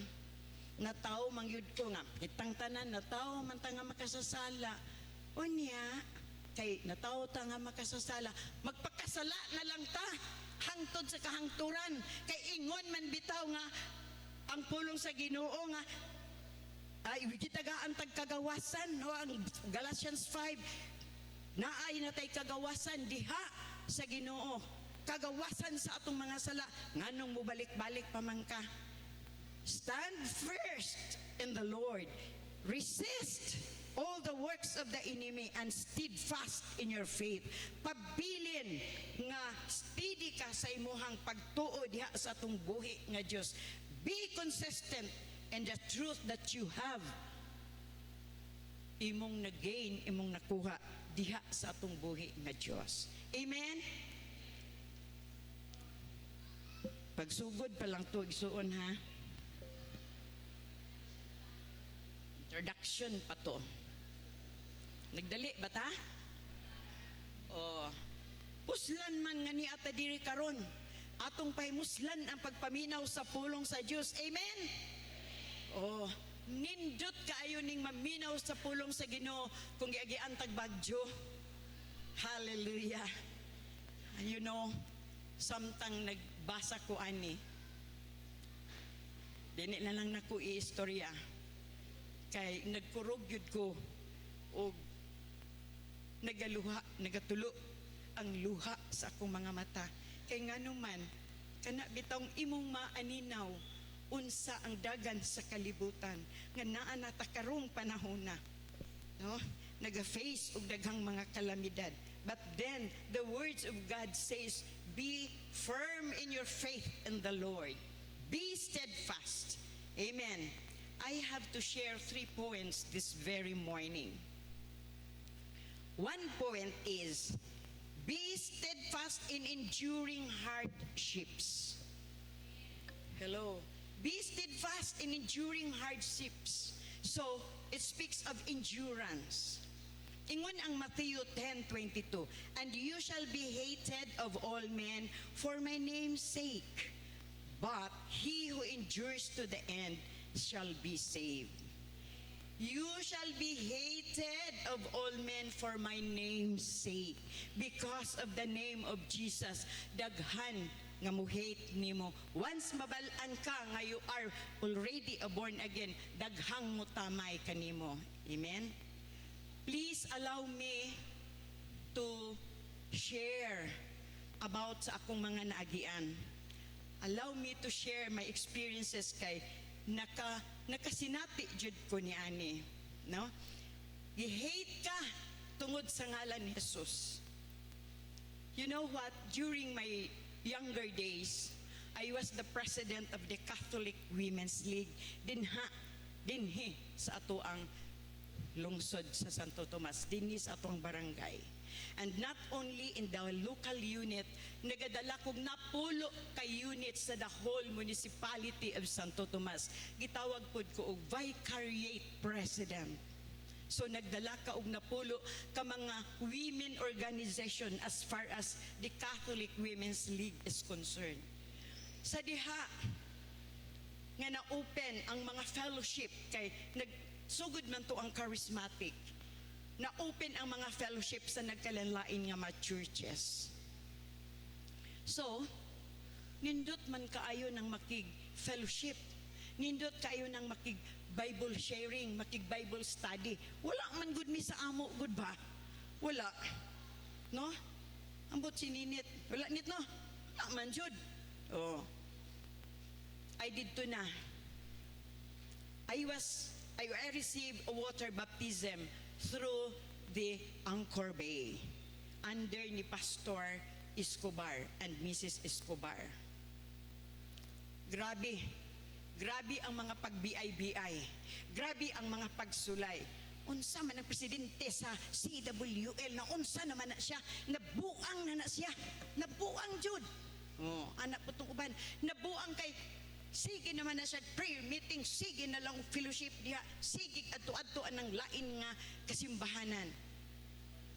na tao mangyud ko nga itang tanan na tao man ta nga makasasala. Unya kay nataw ta nga makasasala, magpakasala na lang ta hangtod sa kahangturan. Kay ingon man bitaw nga ang pulong sa Ginoo nga ay gitagaan tag kagawasan o ang Galatians 5 naay natay kagawasan diha sa Ginoo. Kagawasan sa atong mga sala nganong mubalik-balik pa man ka. Stand first in the Lord. Resist all the works of the enemy and steadfast in your faith. Pabilin nga steady ka sa imuhang pagtuo diha sa atong buhi nga Dios. Be consistent in the truth that you have. Imong na-gain, imong nakuha diha sa atong buhi nga Dios. Amen. Pagsugod pa lang to igsuon ha. Introduction pa to. Nagdali ba ta? O, puslan man nga ni ata diri karon. Atong pahimuslan ang pagpaminaw sa pulong sa Dios. Amen? O, nindot kaayo ning maminaw sa pulong sa Ginoo kung giagian tag bagyo. Hallelujah. You know, samtang nagbasa ko ani. Dili na lang nako i-istorya. Kay nagkurog yun ko o nagatulo ang luha sa akong mga mata. Kay nga naman, kana bitong imong maaninaw unsa ang dagan sa kalibutan nga naa nata karong panahon na. No? Naga-face og daghang mga kalamidad. But then, the words of God says, be firm in your faith in the Lord. Be steadfast. Amen. I have to share 3 points this very morning. One point is, be steadfast in enduring hardships. Hello. Be steadfast in enduring hardships. So, it speaks of endurance. Ingon ang Matthew 10:22, and you shall be hated of all men for my name's sake, but he who endures to the end shall be saved. You shall be hated of all men for my name's sake. Because of the name of Jesus, daghan nga mo-hate nimo. Once mabalaan ka nga you are already a born again, daghang mo tamay kanimo. Amen? Please allow me to share about sa akong mga naagian. Allow me to share my experiences kay nakasinati jud ko ni ani, no? Gi-hate ka tungod sa ngalan ni Jesus. You know what? During my younger days, I was the president of the Catholic Women's League dinhi sa ato ang lungsod sa Santo Tomas, dinis atong barangay. And not only in the local unit, nagadala kog napulo ka units sa the whole municipality of Santo Tomas. Gitawag pod ko og vicariate president. So nagdala ka og napulo ka mga women organization as far as the Catholic Women's League is concerned. Sa diha nga na-open ang mga fellowship kay nagsugod man to ang charismatic. Na-open ang mga fellowship sa nagkalanlain nga mga churches. So, nindot man kaayo ng makig-fellowship. Nindot kaayo ng makig-Bible sharing, makig-Bible study. Wala man good mi sa amo, good ba? Wala. No? Ambot si Ninit. Wala nit, no? Wala man, jud. Oh. I did to na. I received a water baptism through the Angkor Bay under ni Pastor Escobar and Mrs. Escobar. Grabe. Grabe ang mga pag-BI-BI. Grabe ang mga pagsulay. Unsa man ang presidente sa CWL na unsa naman na siya, nabuang na siya. Nabuang jud. Oh, anak po itong uban. Nabuang kay sige naman na siya prayer meeting, sige na lang fellowship diha, sige adto-adto anang lain nga kasimbahanan.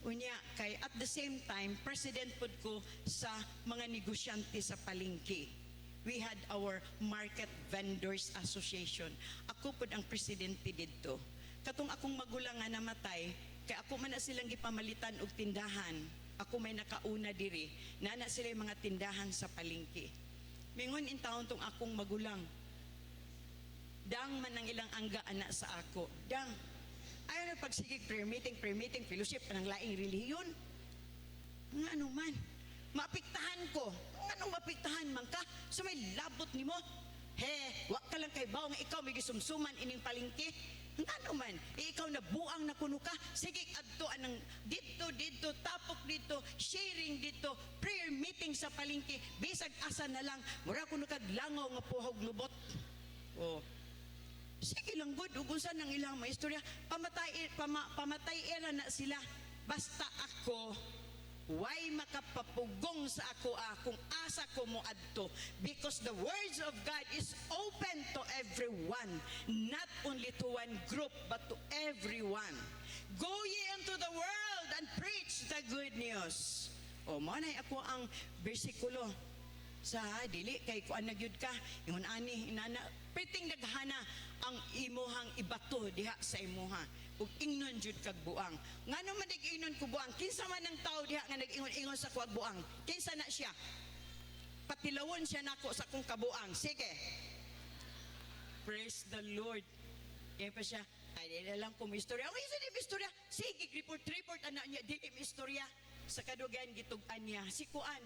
Unya kay at the same time president pod ko sa mga negosyante sa palengke. We had our Market Vendors Association. Ako pod ang presidente didto. Katong akong magulang nga namatay, kay ako man na silang gipamalitan og tindahan. Ako may nakauna diri, nana sila yung mga tindahan sa palengke. Mingon in taon tong akong magulang. Dang man ang ilang angga anak sa ako. Dang. Ayaw na pagsigig prayer meeting, fellowship, anang laing relihiyon. Nga ano man. Maapiktahan ko. Anong mapiktahan man ka? So may labot ni mo. He, wak ka lang kay baw nga ikaw may gisumsuman ining palengke. Ano man, ikaw na buang na kuno ka, sige adto anang dito, tapok dito, sharing dito, prayer meeting sa palengke, bisag asa na lang, mura kuno kag langaw nga puhog lubot. Oh. Sige lang good, ugusan ng ilang mga istorya, pamatay era na sila, basta ako, why makapapugong sa ako kung asa ko mo adto, because the words of God is open to everyone, not only to one group but to everyone. Go ye into the world and preach the good news. O manay ako ang bersikulo sa dili kay kuan nagyud ka ingon ani inana piting daghana ang imuhang ibato diha sa imuha ug ingnon jud kag buang ngano man nag-ingnon ko buang kinsa man ang tao diha nga nag-ingon-ingon sa kuag buang kinsa na siya patilawon siya nako sa akong kabuang sige praise the Lord kaya pa siya ay dili lang ko istorya o isa di istorya sige report anak niya dili mi istorya sa kadugan gitug-an niya si kuan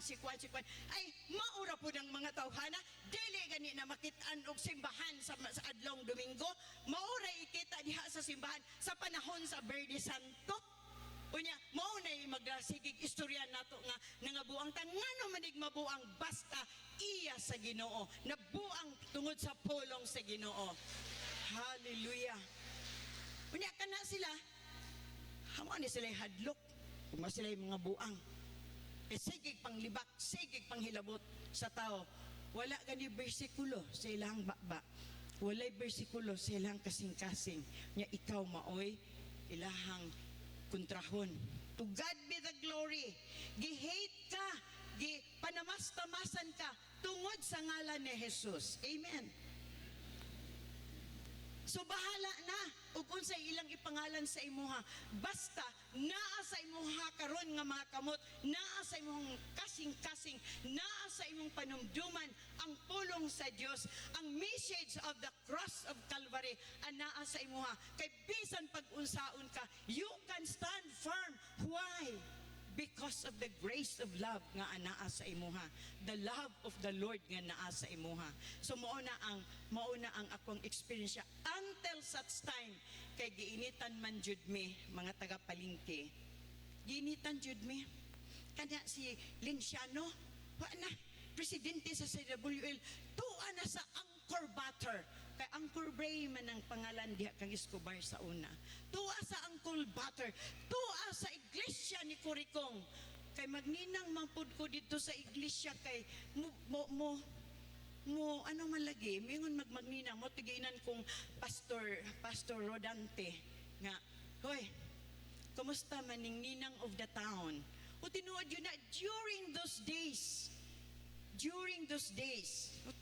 ay maura po ng mga tawhana dili gani na makit-an og simbahan sa adlong Domingo maura ikita diha sa simbahan sa panahon sa Verde Santo unya mao na magsigig istorya nato nga nangabuang tan ngano manig mabuang basta iya sa Ginoo nabuang tungod sa pulong sa Ginoo hallelujah unya kana sila hamo ni sila hadlok kung sila yung mga buang sigig panglibak, sigig panghilabot sa tao wala gani bersikulo sa ilang bakba walay bersikulo sa ilang kasing-kasing nya ikaw maoy ilahang kontrahon to God be the glory gi-hate ka panamas-tamasan ka tungod sa ngalan ni Jesus amen. So bahala na ug unsay ilang ipangalan sa imuha basta naa sa imuha karon nga mga kamot naa sa imong kasing-kasing naa sa imong panumduman ang pulong sa Dios ang message of the cross of Calvary naa sa imuha kay bisan pag-unsaon ka you can stand firm why because of the grace of love nga anaa sa imuha the love of the Lord nga naa sa imuha so mao na ang akong experience until such time kay giinitan man jud mi mga taga palengke giinitan jud mi kanya si Linciano wa na presidente sa CWL tuwa na sa Angkor Butter Kay Uncle Bray man ang pangalan diha kang Escobar sa una. Tuwa sa Uncle Butter. Tuwa sa iglesia ni Kurikong. Kay magninang mampud ko dito sa iglesia kay mo ano man lagi mingon magninang mo tigiinan kong Pastor Rodante nga hoy kumusta man ning ninang of the town o tinuod yun na during those days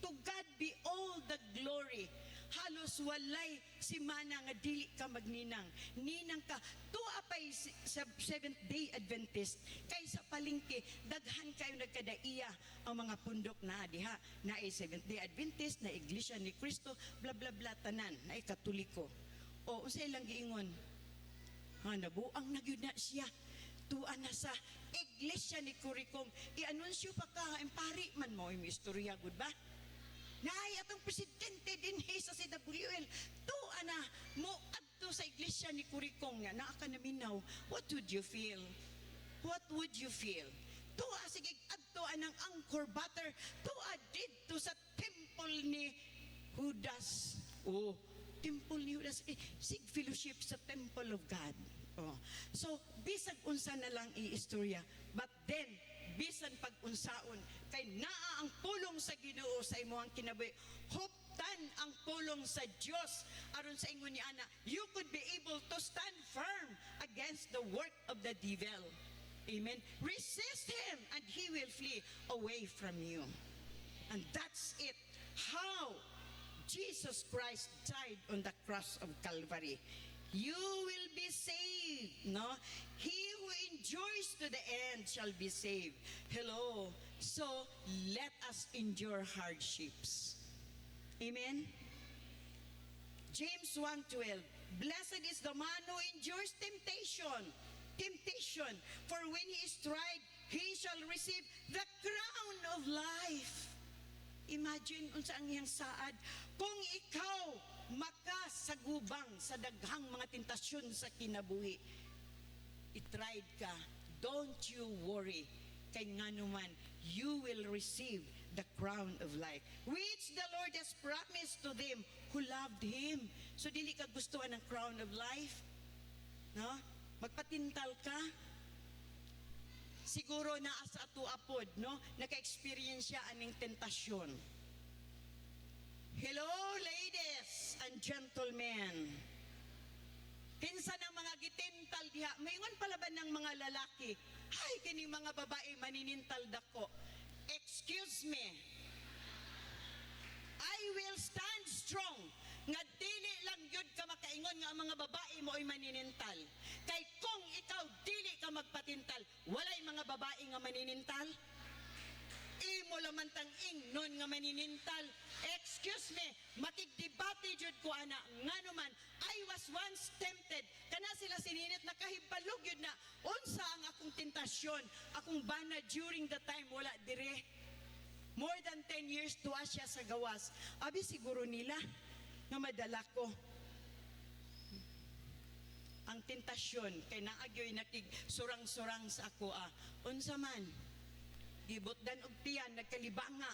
to God be all the glory. Halos walay si mana nga dili ka magninang. Ninang ka. Tuwa pa'y sa Seventh-day Adventist. Kay sa palengke, daghan kayo nagkadaiya ang mga pundok na diha. Na ay Seventh-day Adventist, na Iglesia ni Cristo, bla bla bla tanan, na ay Katoliko. O, unsay lang giingon? Nabuang na gyud na siya. Tuwa na sa Iglesia ni Kurikong. I-anunsyo pa ka, pari man mo yung istorya, good ba? Nay, atong presidente din sa CWL, tuwa na mo adto sa Iglesia ni Kurikong nga, naa ka naminaw, what would you feel? What would you feel? Tuwa, sige, adto anang Angkor Butter, tuwa dito sa temple ni Judas. Oh, temple ni Judas, sig fellowship sa temple of God. Oh. So, bisag unsa na lang i-istorya. But then, bisan pag-unsaon, kay naa ang pulong sa Ginoo sa imuhang kinabuhi. Huptan ang pulong sa Dios aron sa ingon ni ana, you could be able to stand firm against the work of the devil. Amen. Resist him and he will flee away from you. And that's it. How Jesus Christ died on the cross of Calvary. You will be saved, no? He who endures to the end shall be saved. Hello. So, let us endure hardships. Amen? James 1:12. Blessed is the man who endures temptation. Temptation. For when he is tried, he shall receive the crown of life. Imagine unsa ang iyang saad. Kung ikaw makasagubang sa daghang mga tentasyon sa kinabuhi, i-tried ka, don't you worry. Kay nganuman, you will receive the crown of life, which the Lord has promised to them who loved Him. So, dili ka gustuhan ng crown of life? No? Magpatintal ka? Siguro na sa ato apod, no? Naka-experience siya aning tentasyon. Hello, ladies and gentlemen. Kinsa ng mga gitintal diha, mayingon palaban ng mga lalaki, ay, kining mga babae maninintal dako. Excuse me. I will stand strong nga dili lang yun ka makaingon nga ang mga babae mo ay maninintal. Kay kung ikaw dili ka magpatintal, walay mga babae nga maninintal. Imo lamang tang ingnon nga maninintal. Excuse me, makigdebate jud ko ana nganuman. I was once tempted. Kana sila sininit nakahibalog yun na unsa ang akong tentasyon, akong bana during the time wala dire. More than 10 years tuwa siya sa gawas. Abi siguro nila nga madala ko. Ang tentasyon kay naagyoy nakig surang-surang sa ako unsa man gibutdan og tiyan nagkalibanga.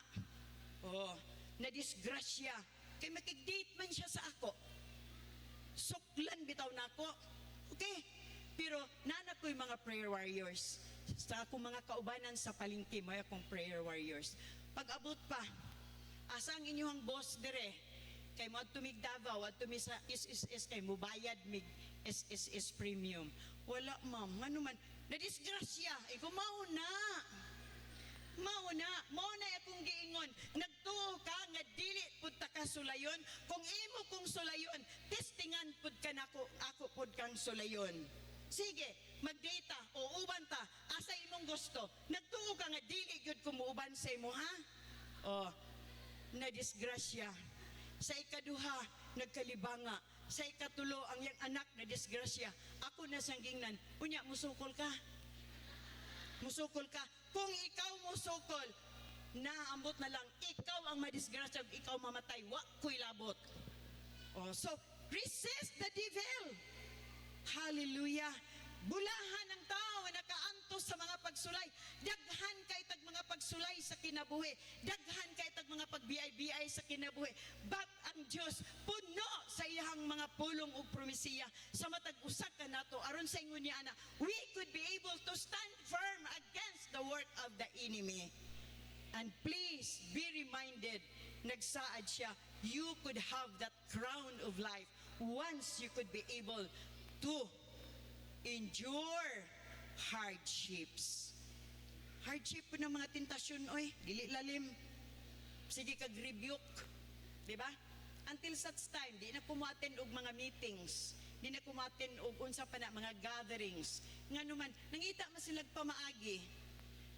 Oh, na disgrasya kay makig-date man siya sa ako. Suklan bitaw nako. Okay. Pero nana ko'y mga prayer warriors. Sa akong mga kaubanan sa palengke, may akong prayer warriors. Pag abot pa, asa ang inyong boss dire? Kay mo tumig Davao, at tumi sa SSS kay mo bayad mig SSS premium. Wala ma'am, ngano man na disgrasya, ikaw mauna akong giingon, nagtuo ka nga dili pud ta ka sulayon, kung imo kong sulayon, testingan pud ka nako, ako pud kang sulayon. Sige, magdata o uban ta, asa imong gusto. Nagtuo ka nga dili gyud ko muuban sa imo ha? Oh, na disgrasya. Sa ikaduha, nagkalibanga. Sa ikatulo, ang iyang anak na disgrasya. Ako na sanggingnan, unya musukol ka. Musukol ka. Kung ikaw musukol, naambot na lang, ikaw ang madisgrasya, ikaw mamatay, wa ko'y labot. Oh, so, resist the devil. Hallelujah. Bulahan ang tao na nakaantos sa mga pagsulay. Daghan kay tag mga pagsulay sa kinabuhi. Daghan kay tag mga pagbiay-biay sa kinabuhi. But ang Dios puno sa iyang mga pulong ug promesiya sa matag usa ka nato aron sa ingon niya ana we could be able to stand firm against the work of the enemy. And please be reminded, nagsaad siya, you could have that crown of life once you could be able to endure hardships. Hardship po ng mga tentasyon, oy, dili lalim. Sige kag rebuke. Di ba? Until such time, di na kumaten og mga meetings, di na kumaten og unsa pa na mga gatherings. Nga naman, nangita man sila pamaagi.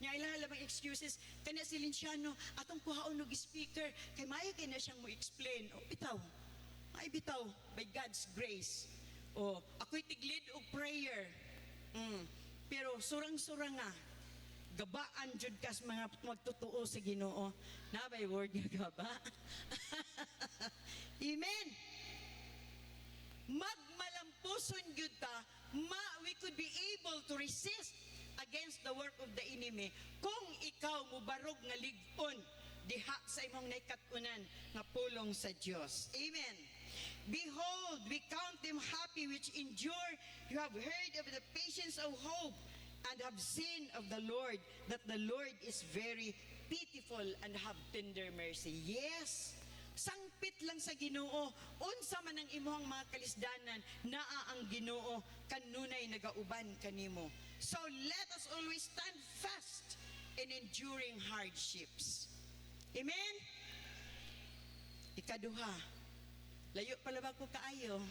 Nya ilaha labang excuses kana si Linciano atong kuhaon og speaker kay maayo kay na siyang mo explain. O bitaw. Ay bitaw by God's grace. O ako'y tiglid og prayer. Pero surang-surang nga gabaan jud kas mga magtotoo sa Ginoo. Na by word nga gaba. Amen. Magmalampuson gyud ta, we could be able to resist against the work of the enemy kung ikaw mubarog nga lig-on diha sa imong naikatunan nga pulong sa Dios. Amen. Behold, we count them happy which endure. You have heard of the patience of hope and have seen of the Lord that the Lord is very pitiful and have tender mercy. Yes, sangpit lang sa Ginoo unsa man ang imong mga kalisdanan naa ang Ginoo kanunay nagauban kanimo. So let us always stand fast in enduring hardships. Amen. Ikaduha, layo pala ba ko kaayo?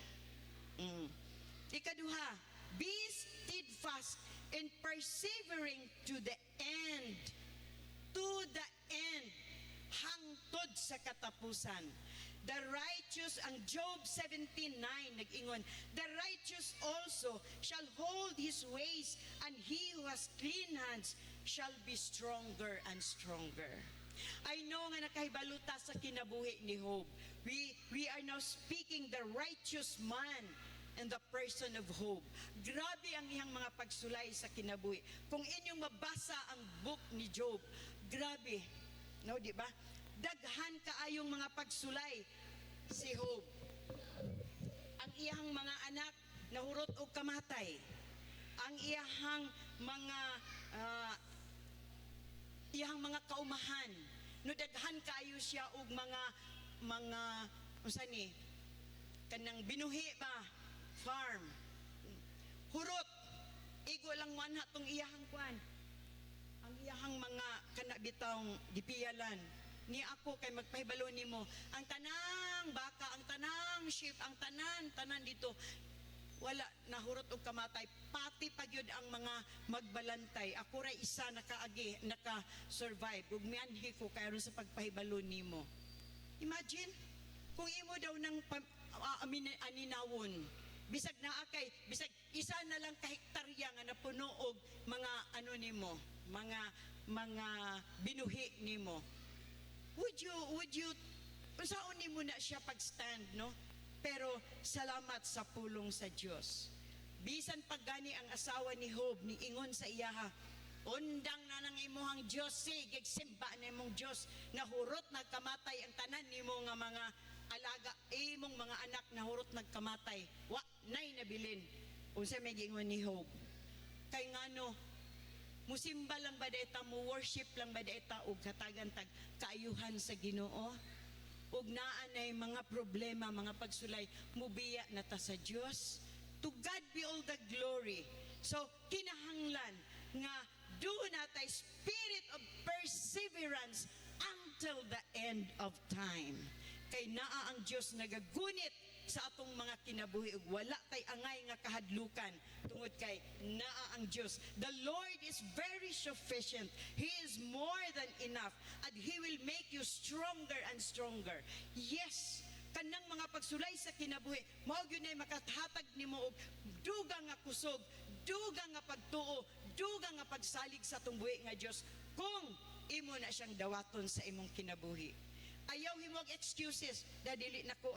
Ikaduha, be steadfast in persevering to the end. To the end. Hangtod sa katapusan. The righteous, ang Job 17:9 nag-ingon, the righteous also shall hold his ways, and he who has clean hands shall be stronger and stronger. I know nga nakahibaluta sa kinabuhi ni Job. We are now speaking the righteous man in the person of Job. Grabe ang iyang mga pagsulay sa kinabuhi. Kung inyong mabasa ang book ni Job, grabe. No, di ba? Daghan kaayong mga pagsulay si Job. Ang iyang mga anak nahurot og kamatay. Ang iyang mga kaumahan. No daghan kaayo siya og mga unsa ni kanang binuhi ba farm. Hurot igo lang man hatong iyang kwan. Ang iyang mga kanabitang gipiyalan ni ako kay magpahibalo nimo ang tanang baka, ang tanang sheep, ang tanan dito wala nahurot og kamatay pati pagyud ang mga magbalantay. Ako ra isa naka-survive ug mianhi ko kay aron sa pagpahibalo nimo. Imagine kung imo daw nang aninawon bisag naa kay bisag isa na lang ka hektarya nga napuno og mga nimo mga binuhi nimo. Would you unsaon nimo na siya pagstand, no? Pero salamat sa pulong sa Dios. Bisan paggani ang asawa ni Job ni ingon sa iyaha, undang na nang imuhang Dios, sige simba na imong Dios, nahurot nagkamatay ang tanan nimo nga mga alaga, imong mga anak nahurot nagkamatay. Wa nay nabilin. Unsa may gingon ni Job? Kay ngano musimba lang ba dayta, mo worship lang ba dayta og katagan tag kaayuhan sa Ginoo? Ug naa nay mga problema, mga pagsulay, mubiya na ta sa Dios. To God be all the glory. So kinahanglan nga do natay spirit of perseverance until the end of time. Kay naa ang Dios nagagunit sa atong mga kinabuhi ug wala tay angay nga kahadlukan tungod kay naa ang Dios. The Lord is very sufficient. He is more than enough and He will make you stronger and stronger. Yes, kanang mga pagsulay sa kinabuhi mao gyud nay makahatag nimo og dugang nga kusog, dugang nga pagtuo, dugang nga pagsalig sa atong buhi nga Dios kung imo na siyang dawaton sa imong kinabuhi. Ayaw himog excuses dadili nako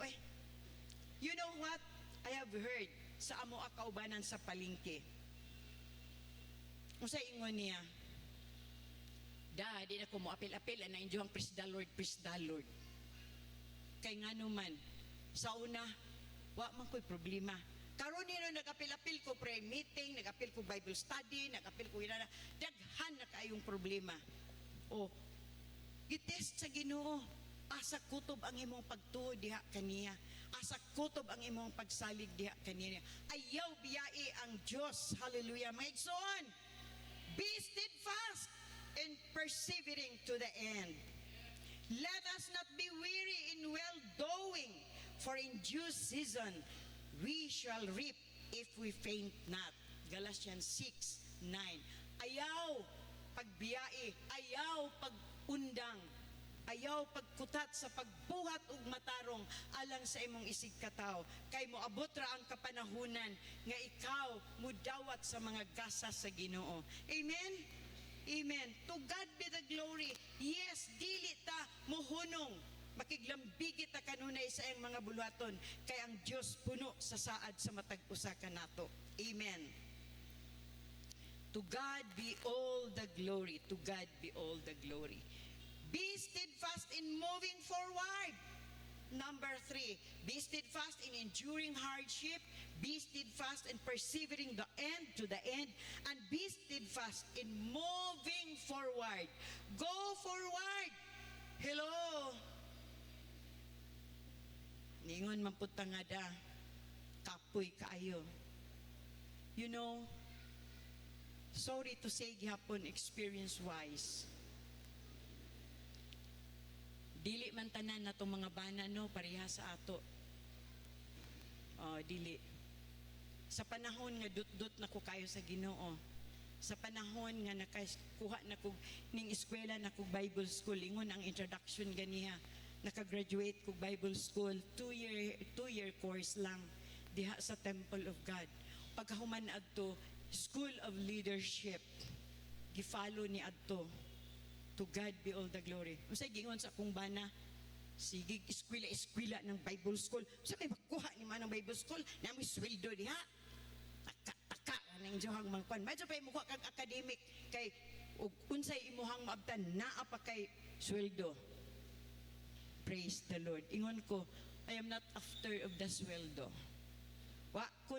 You know what? I have heard sa amo kaubanan sa palengke. Unsa ingon niya? Di na ko mo apil-apil na injuhang praise the Lord, praise the Lord. Kay nga naman, sa una, wa man ko'y problema. Karon nino nag-apil-apil ko prayer meeting, nag-apil ko Bible study, nag-apil ko inana, daghan na kayong problema. O, gitest sa Ginoo, asa kutob ang imong pagtuo diha kaniya. Asa kutob ang imong pagsalig diha kaniya. Ayaw biyai ang Dios. Hallelujah. Mga igsoon, be steadfast and persevering to the end. Let us not be weary in well-doing, for in due season we shall reap if we faint not. Galatians 6:9. Ayaw pagbiyai, ayaw pagundang, ayaw pagkutat sa pagbuhat ug matarong alang sa imong isig kataw. Kay moabot ra ang kapanahunan nga ikaw mudawat sa mga gasa sa Ginoo. Amen? Amen. To God be the glory. Yes, dili ta mohunong. Makiglambigit ta kanunay sa iyang mga buluhaton. Kay ang Dios puno sa saad sa matag usa kanato. Amen. To God be all the glory. To God be all the glory. Be steadfast in moving forward. Number 3, be steadfast in enduring hardship. Be steadfast in persevering the end to the end. And be steadfast in moving forward. Go forward. Hello. Ningon man pud nga da. Kapoy kaayo. You know, sorry to say gihapon experience-wise, dili man tanan na itong mga bana, no, pareha sa ato. Dili. Sa panahon nga dut-dut na ko kayo sa Ginoo, sa panahon nga nakakuha na ko ning eskwela na ko Bible school, ingon ang introduction ganiha, nakagraduate ko Bible school, 2-year course lang diha sa Temple of God. Pagkahuman adto, School of Leadership, gifalo ni adto. To God be all the glory. Unsay gingon sa akong bana, sige eskwela ng Bible school. Sa may makuha ni man ng Bible school, na may sweldo diha. Taka nang johang mangkwan. Medyo pa mo kag academic kay ug unsay imuhang maabtan naa pa kay sweldo. Praise the Lord. Ingon ko, I am not after of the sweldo. Wa ko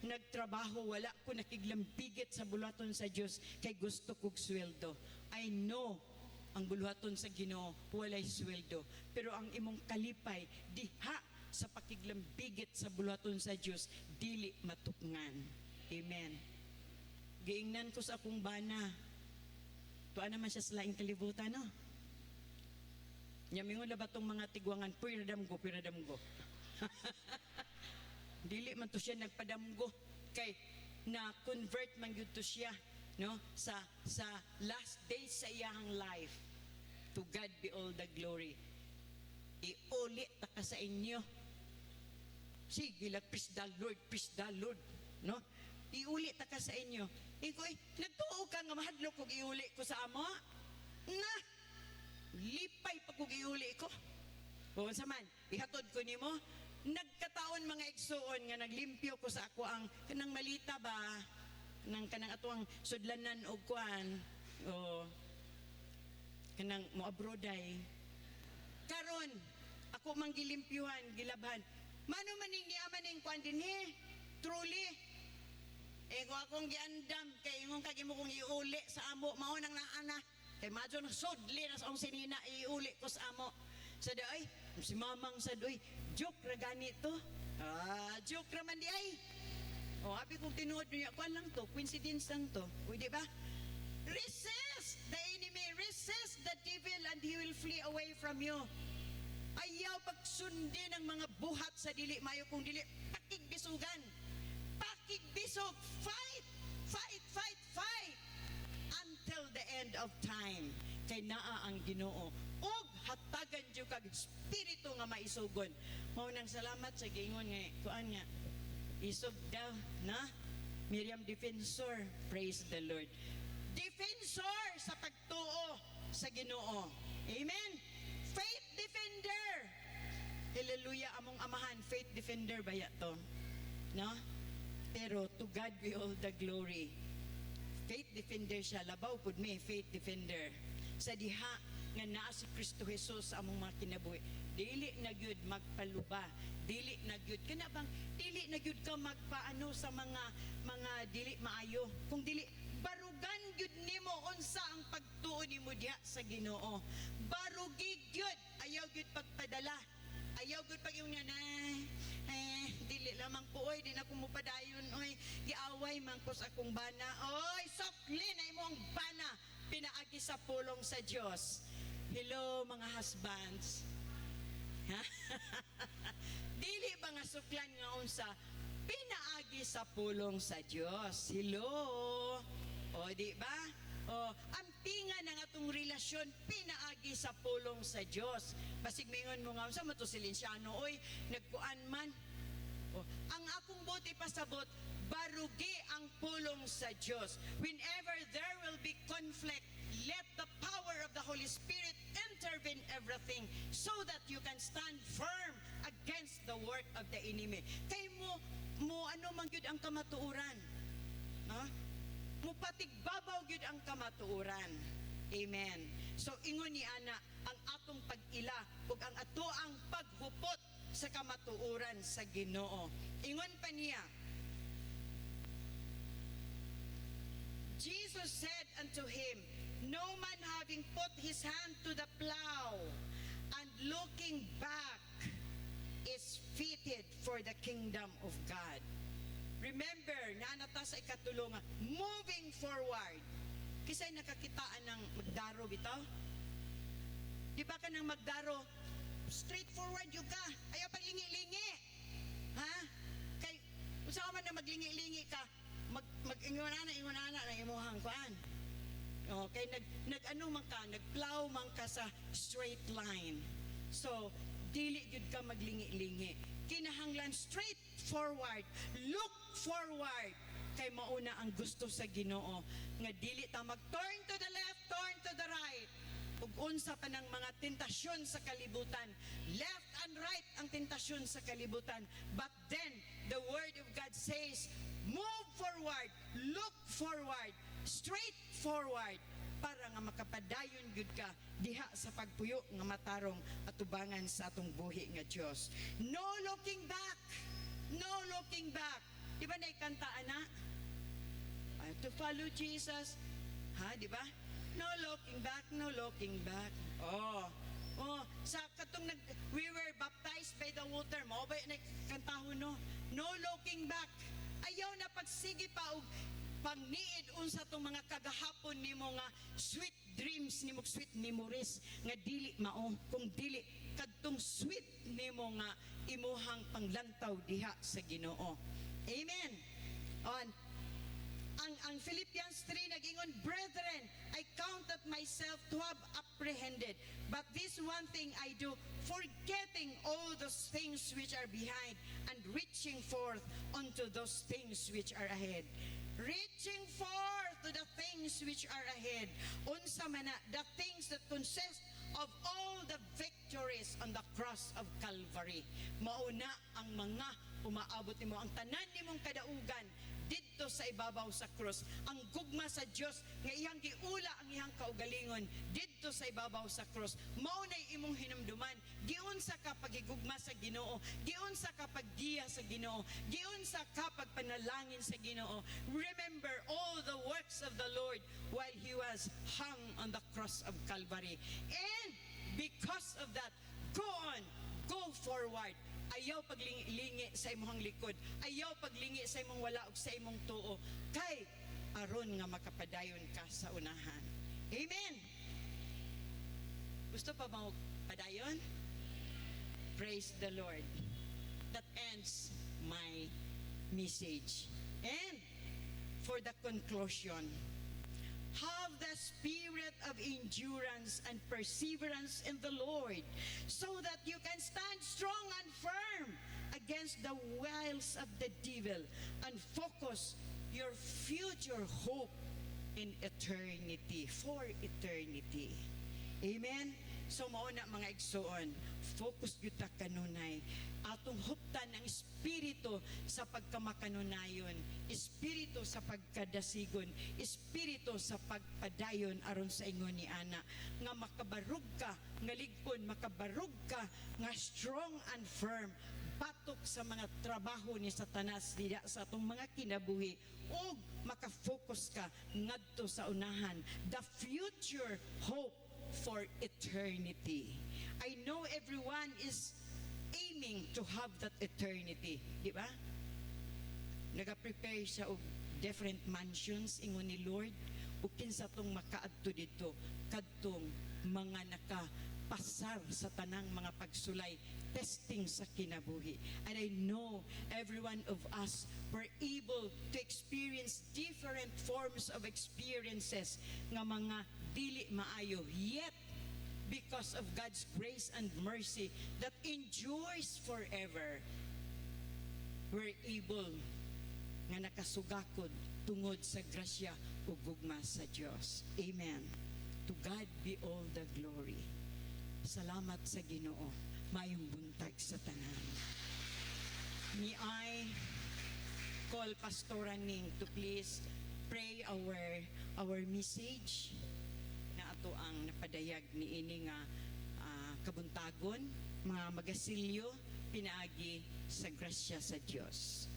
nagtrabaho, wala ko nakiglambigit sa bulaton sa Dios kay gusto kog sweldo. I know ang buluhaton sa Ginoo walay sweldo, pero ang imong kalipay diha sa pakiglambigit sa buluhaton sa Dios dili matukngan. Amen. Giingnan ko sa akong bana, tuwa naman siya sa laing kalibutan, no? Yamingon na ba tong mga tigwangan, piradam go. Dili man to siya nagpadamgo, kay na convert man gyud to siya, no, sa last days sa iyang life. To God be all the glory. Iuli ta ka sa inyo. Sige lang, praise the Lord, no? Iuli ta ka sa inyo. Ikoy, nagtuo ka nga mahadlok kog iuli ko sa amo? Na, lipay pa kog iuli ko. Kung sa man, ihatod ko nimo, nagkataon mga igsuon nga naglimpyo ko sa ako ang kanang malita ba, kanang atuang sudlanan og kuan, o kanang moabroday. Karon ako mang gilimpyuhan, gilabhan. Mano maning niaman ning kuan dinhi? Truly. Kung akong giandam kay ingon kag imo kong iuli sa amo, mao nang naana. Kay madyo na sudli na sa akong sinina iuli ko sa amo. Sa ay, si mamang sa doy, joke ra ganito. Joke ra man di ay. Abi kong tinuod niya, kuan lang to, coincidence lang to. Uy, di ba? Resist the enemy, resist the devil, and he will flee away from you. Ayaw pagsundin ang mga buhat sa dili mayo, kung dili pakigbisugan. Pakigbisog, fight until the end of time. Kay naa ang Ginoo. Og hatagan jud kag espiritu nga maisugon. Mao nang salamat sa gingon nga kuan nga isog daw na Miriam Defensor. Praise the Lord. Defensor sa pagtuo sa Ginoo. Amen. Faith defender. Hallelujah, among amahan, faith defender ba to? No? Pero to God be all the glory. Faith defender siya, labaw pud me, faith defender. Sa diha nga naa si Kristo Jesus sa among mga kinabuhi. Dili na gyud magpaluba, dili na gyud kana bang dili na gyud ka magpaano sa mga dili maayo. Kung dili barugan gyud nimo unsa ang pagtuo nimo diha sa Ginoo. Barugig gyud, ayaw gyud pagpadala. Ayaw gyud pag yung nanay. Dili lamang po oy, di na ko mupadayon oy. Giaway man ko sa akong bana. Oy, sokli na imong bana pinaagi sa pulong sa Dios. Hello mga husbands. Dili ba nga suklan nga unsa pinaagi sa pulong sa Dios. Hello. O di ba? O ang pinga ng atong relasyon pinaagi sa pulong sa Dios. Basig mingon mo nga unsa mo to silensyano oy nagkuan man. O, ang akong buti pasabot barugi ang pulong sa Dios. Whenever there will be conflict, let the power of the Holy Spirit intervene everything so that you can stand firm against the work of the enemy. Kay mo ano man gyud ang kamatuoran. Ha? Mupatigbabaw gyud ang kamatuoran. Amen. So ingon ni ana ang atong pag-ila ug ang atoang paghupot sa kamatuoran sa Ginoo. Ingon pa niya, Jesus said unto him, no man having put his hand to the plow and looking back is fitted for the kingdom of God. Remember, nanata sa ikatulungan, moving forward. Kisay nakakitaan ng magdaro bitaw? Di ba ka ng magdaro? Straightforward yung ka. Ayaw paglingi-lingi. Ha? Kay, kung saan man na maglingi-lingi ka, mag-ingunana na imuhang kuan. Okay, nag-ano man ka, nag-plow man ka sa straight line. So, dili gyud ka maglingi-lingi. Kinahanglan straight forward, look forward kay mauna ang gusto sa Ginoo nga dili ta mag-turn to the left, turn to the right. Ug unsa pa ng mga tentasyon sa kalibutan, left and right ang tentasyon sa kalibutan. But then the word of God says, move forward, look forward, straight forward para nga makapadayon gyud ka diha sa pagpuyo nga matarong atubangan sa atong buhi nga Dios. No looking back. No looking back. Di ba naikanta ana? I have to follow Jesus. Ha, di ba? No looking back, no looking back. Oh, sa katong we were baptized by the water, mo ba kantahon no? No looking back. Ayaw na pagsigi pa og pangniid unsa tong mga kagahapon nimo nga sweet dreams nimo, sweet memories nga dili mao, kung dili kadtong sweet nimo nga imuhang panglantaw diha sa Ginoo. Amen. On ang Philippians 3 nagingon, brethren, I count that myself to have apprehended, but this one thing I do, forgetting all those things which are behind and reaching forth unto those things which are ahead. Reaching forth to the things which are ahead. Unsa man na, the things that consist of all the victories on the cross of Calvary. Mauna ang mga umaabot nimo, ang tanan nimong kadaugan didto sa ibabaw sa krus. Ang gugma sa Dios nga iyang giula ang iyang kaugalingon didto sa ibabaw sa krus. Mao nay imong hinumduman, giunsa ka pagigugma sa Ginoo, giunsa ka paggiya sa Ginoo, giunsa ka pagpanalangin sa Ginoo. Remember all the works of the Lord while he was hung on the cross of Calvary. And because of that, go on, go forward. Ayaw paglingi sa imong likod. Ayaw paglingi sa imong wala ug sa imong tuo. Kay aron nga makapadayon ka sa unahan. Amen. Gusto pa mo padayon? Praise the Lord. That ends my message. And for the conclusion, have the spirit of endurance and perseverance in the Lord, so that you can stand strong and firm against the wiles of the devil and focus your future hope in eternity, for eternity. Amen? So mao na mga igsoon, focus gyud ta kanunay. Atong huptan ang espiritu sa pagkamakanunayon, espiritu sa pagkadasigon, espiritu sa pagpadayon aron sa ingon ni ana nga makabarug ka, nga ligpon makabarug ka, nga strong and firm batok sa mga trabaho ni Satanas diya sa atong mga kinabuhi ug makafocus ka ngadto sa unahan, the future hope for eternity. I know everyone is aiming to have that eternity, di ba? Nagaprepare siya og different mansions ingon ni Lord ug kinsa tong makaadto dito kadtong mga nakapasar sa tanang mga pagsulay testing sa kinabuhi. And I know every one of us were able to experience different forms of experiences nga mga dili maayo, yet because of God's grace and mercy that endures forever, we're able nga nakasugakod tungod sa grasya ug gugma sa Dios. Amen. To God be all the glory. Salamat sa Ginoo. Mayong buntag sa tanan. Ni I call Pastora Ning to please pray our message na ato ang napadayag ni ini nga kabuntagon, mga magasilyo pinaagi sa grasya sa Dios.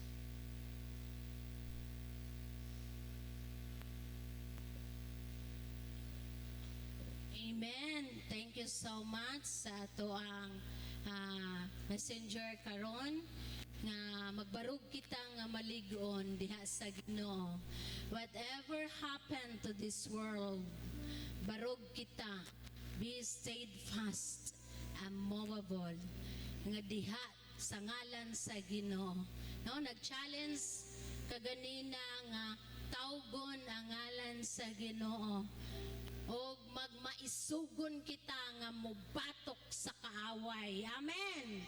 Amen. Thank you so much sa ato ang messenger karon nga magbarug kita nga malig-on diha sa Ginoo. Whatever happened to this world, barog kita, be steadfast and movable nga diha sa ngalan sa Ginoo. No, nag-challenge kaganina nga tawgon ang ngalan sa Ginoo o magmaisugon kita nga mubatok sa kaaway. Amen.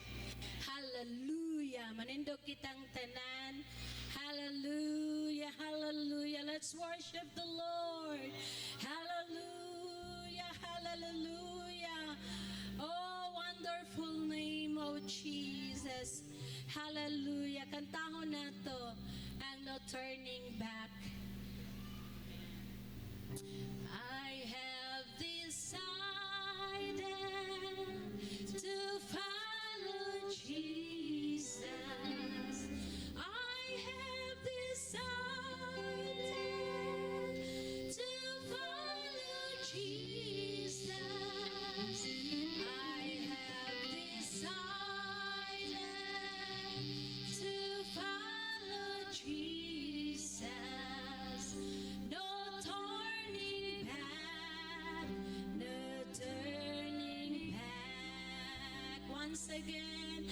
Hallelujah. Manindog kitang tanan. Hallelujah. Hallelujah. Let's worship the Lord. Hallelujah. Hallelujah. Oh, wonderful name of Jesus. Hallelujah. Kantahon nato ang No Turning Back. I have decided to follow Jesus. I have decided to follow Jesus. I have decided to follow Jesus. No turning back, no turning back. Once again,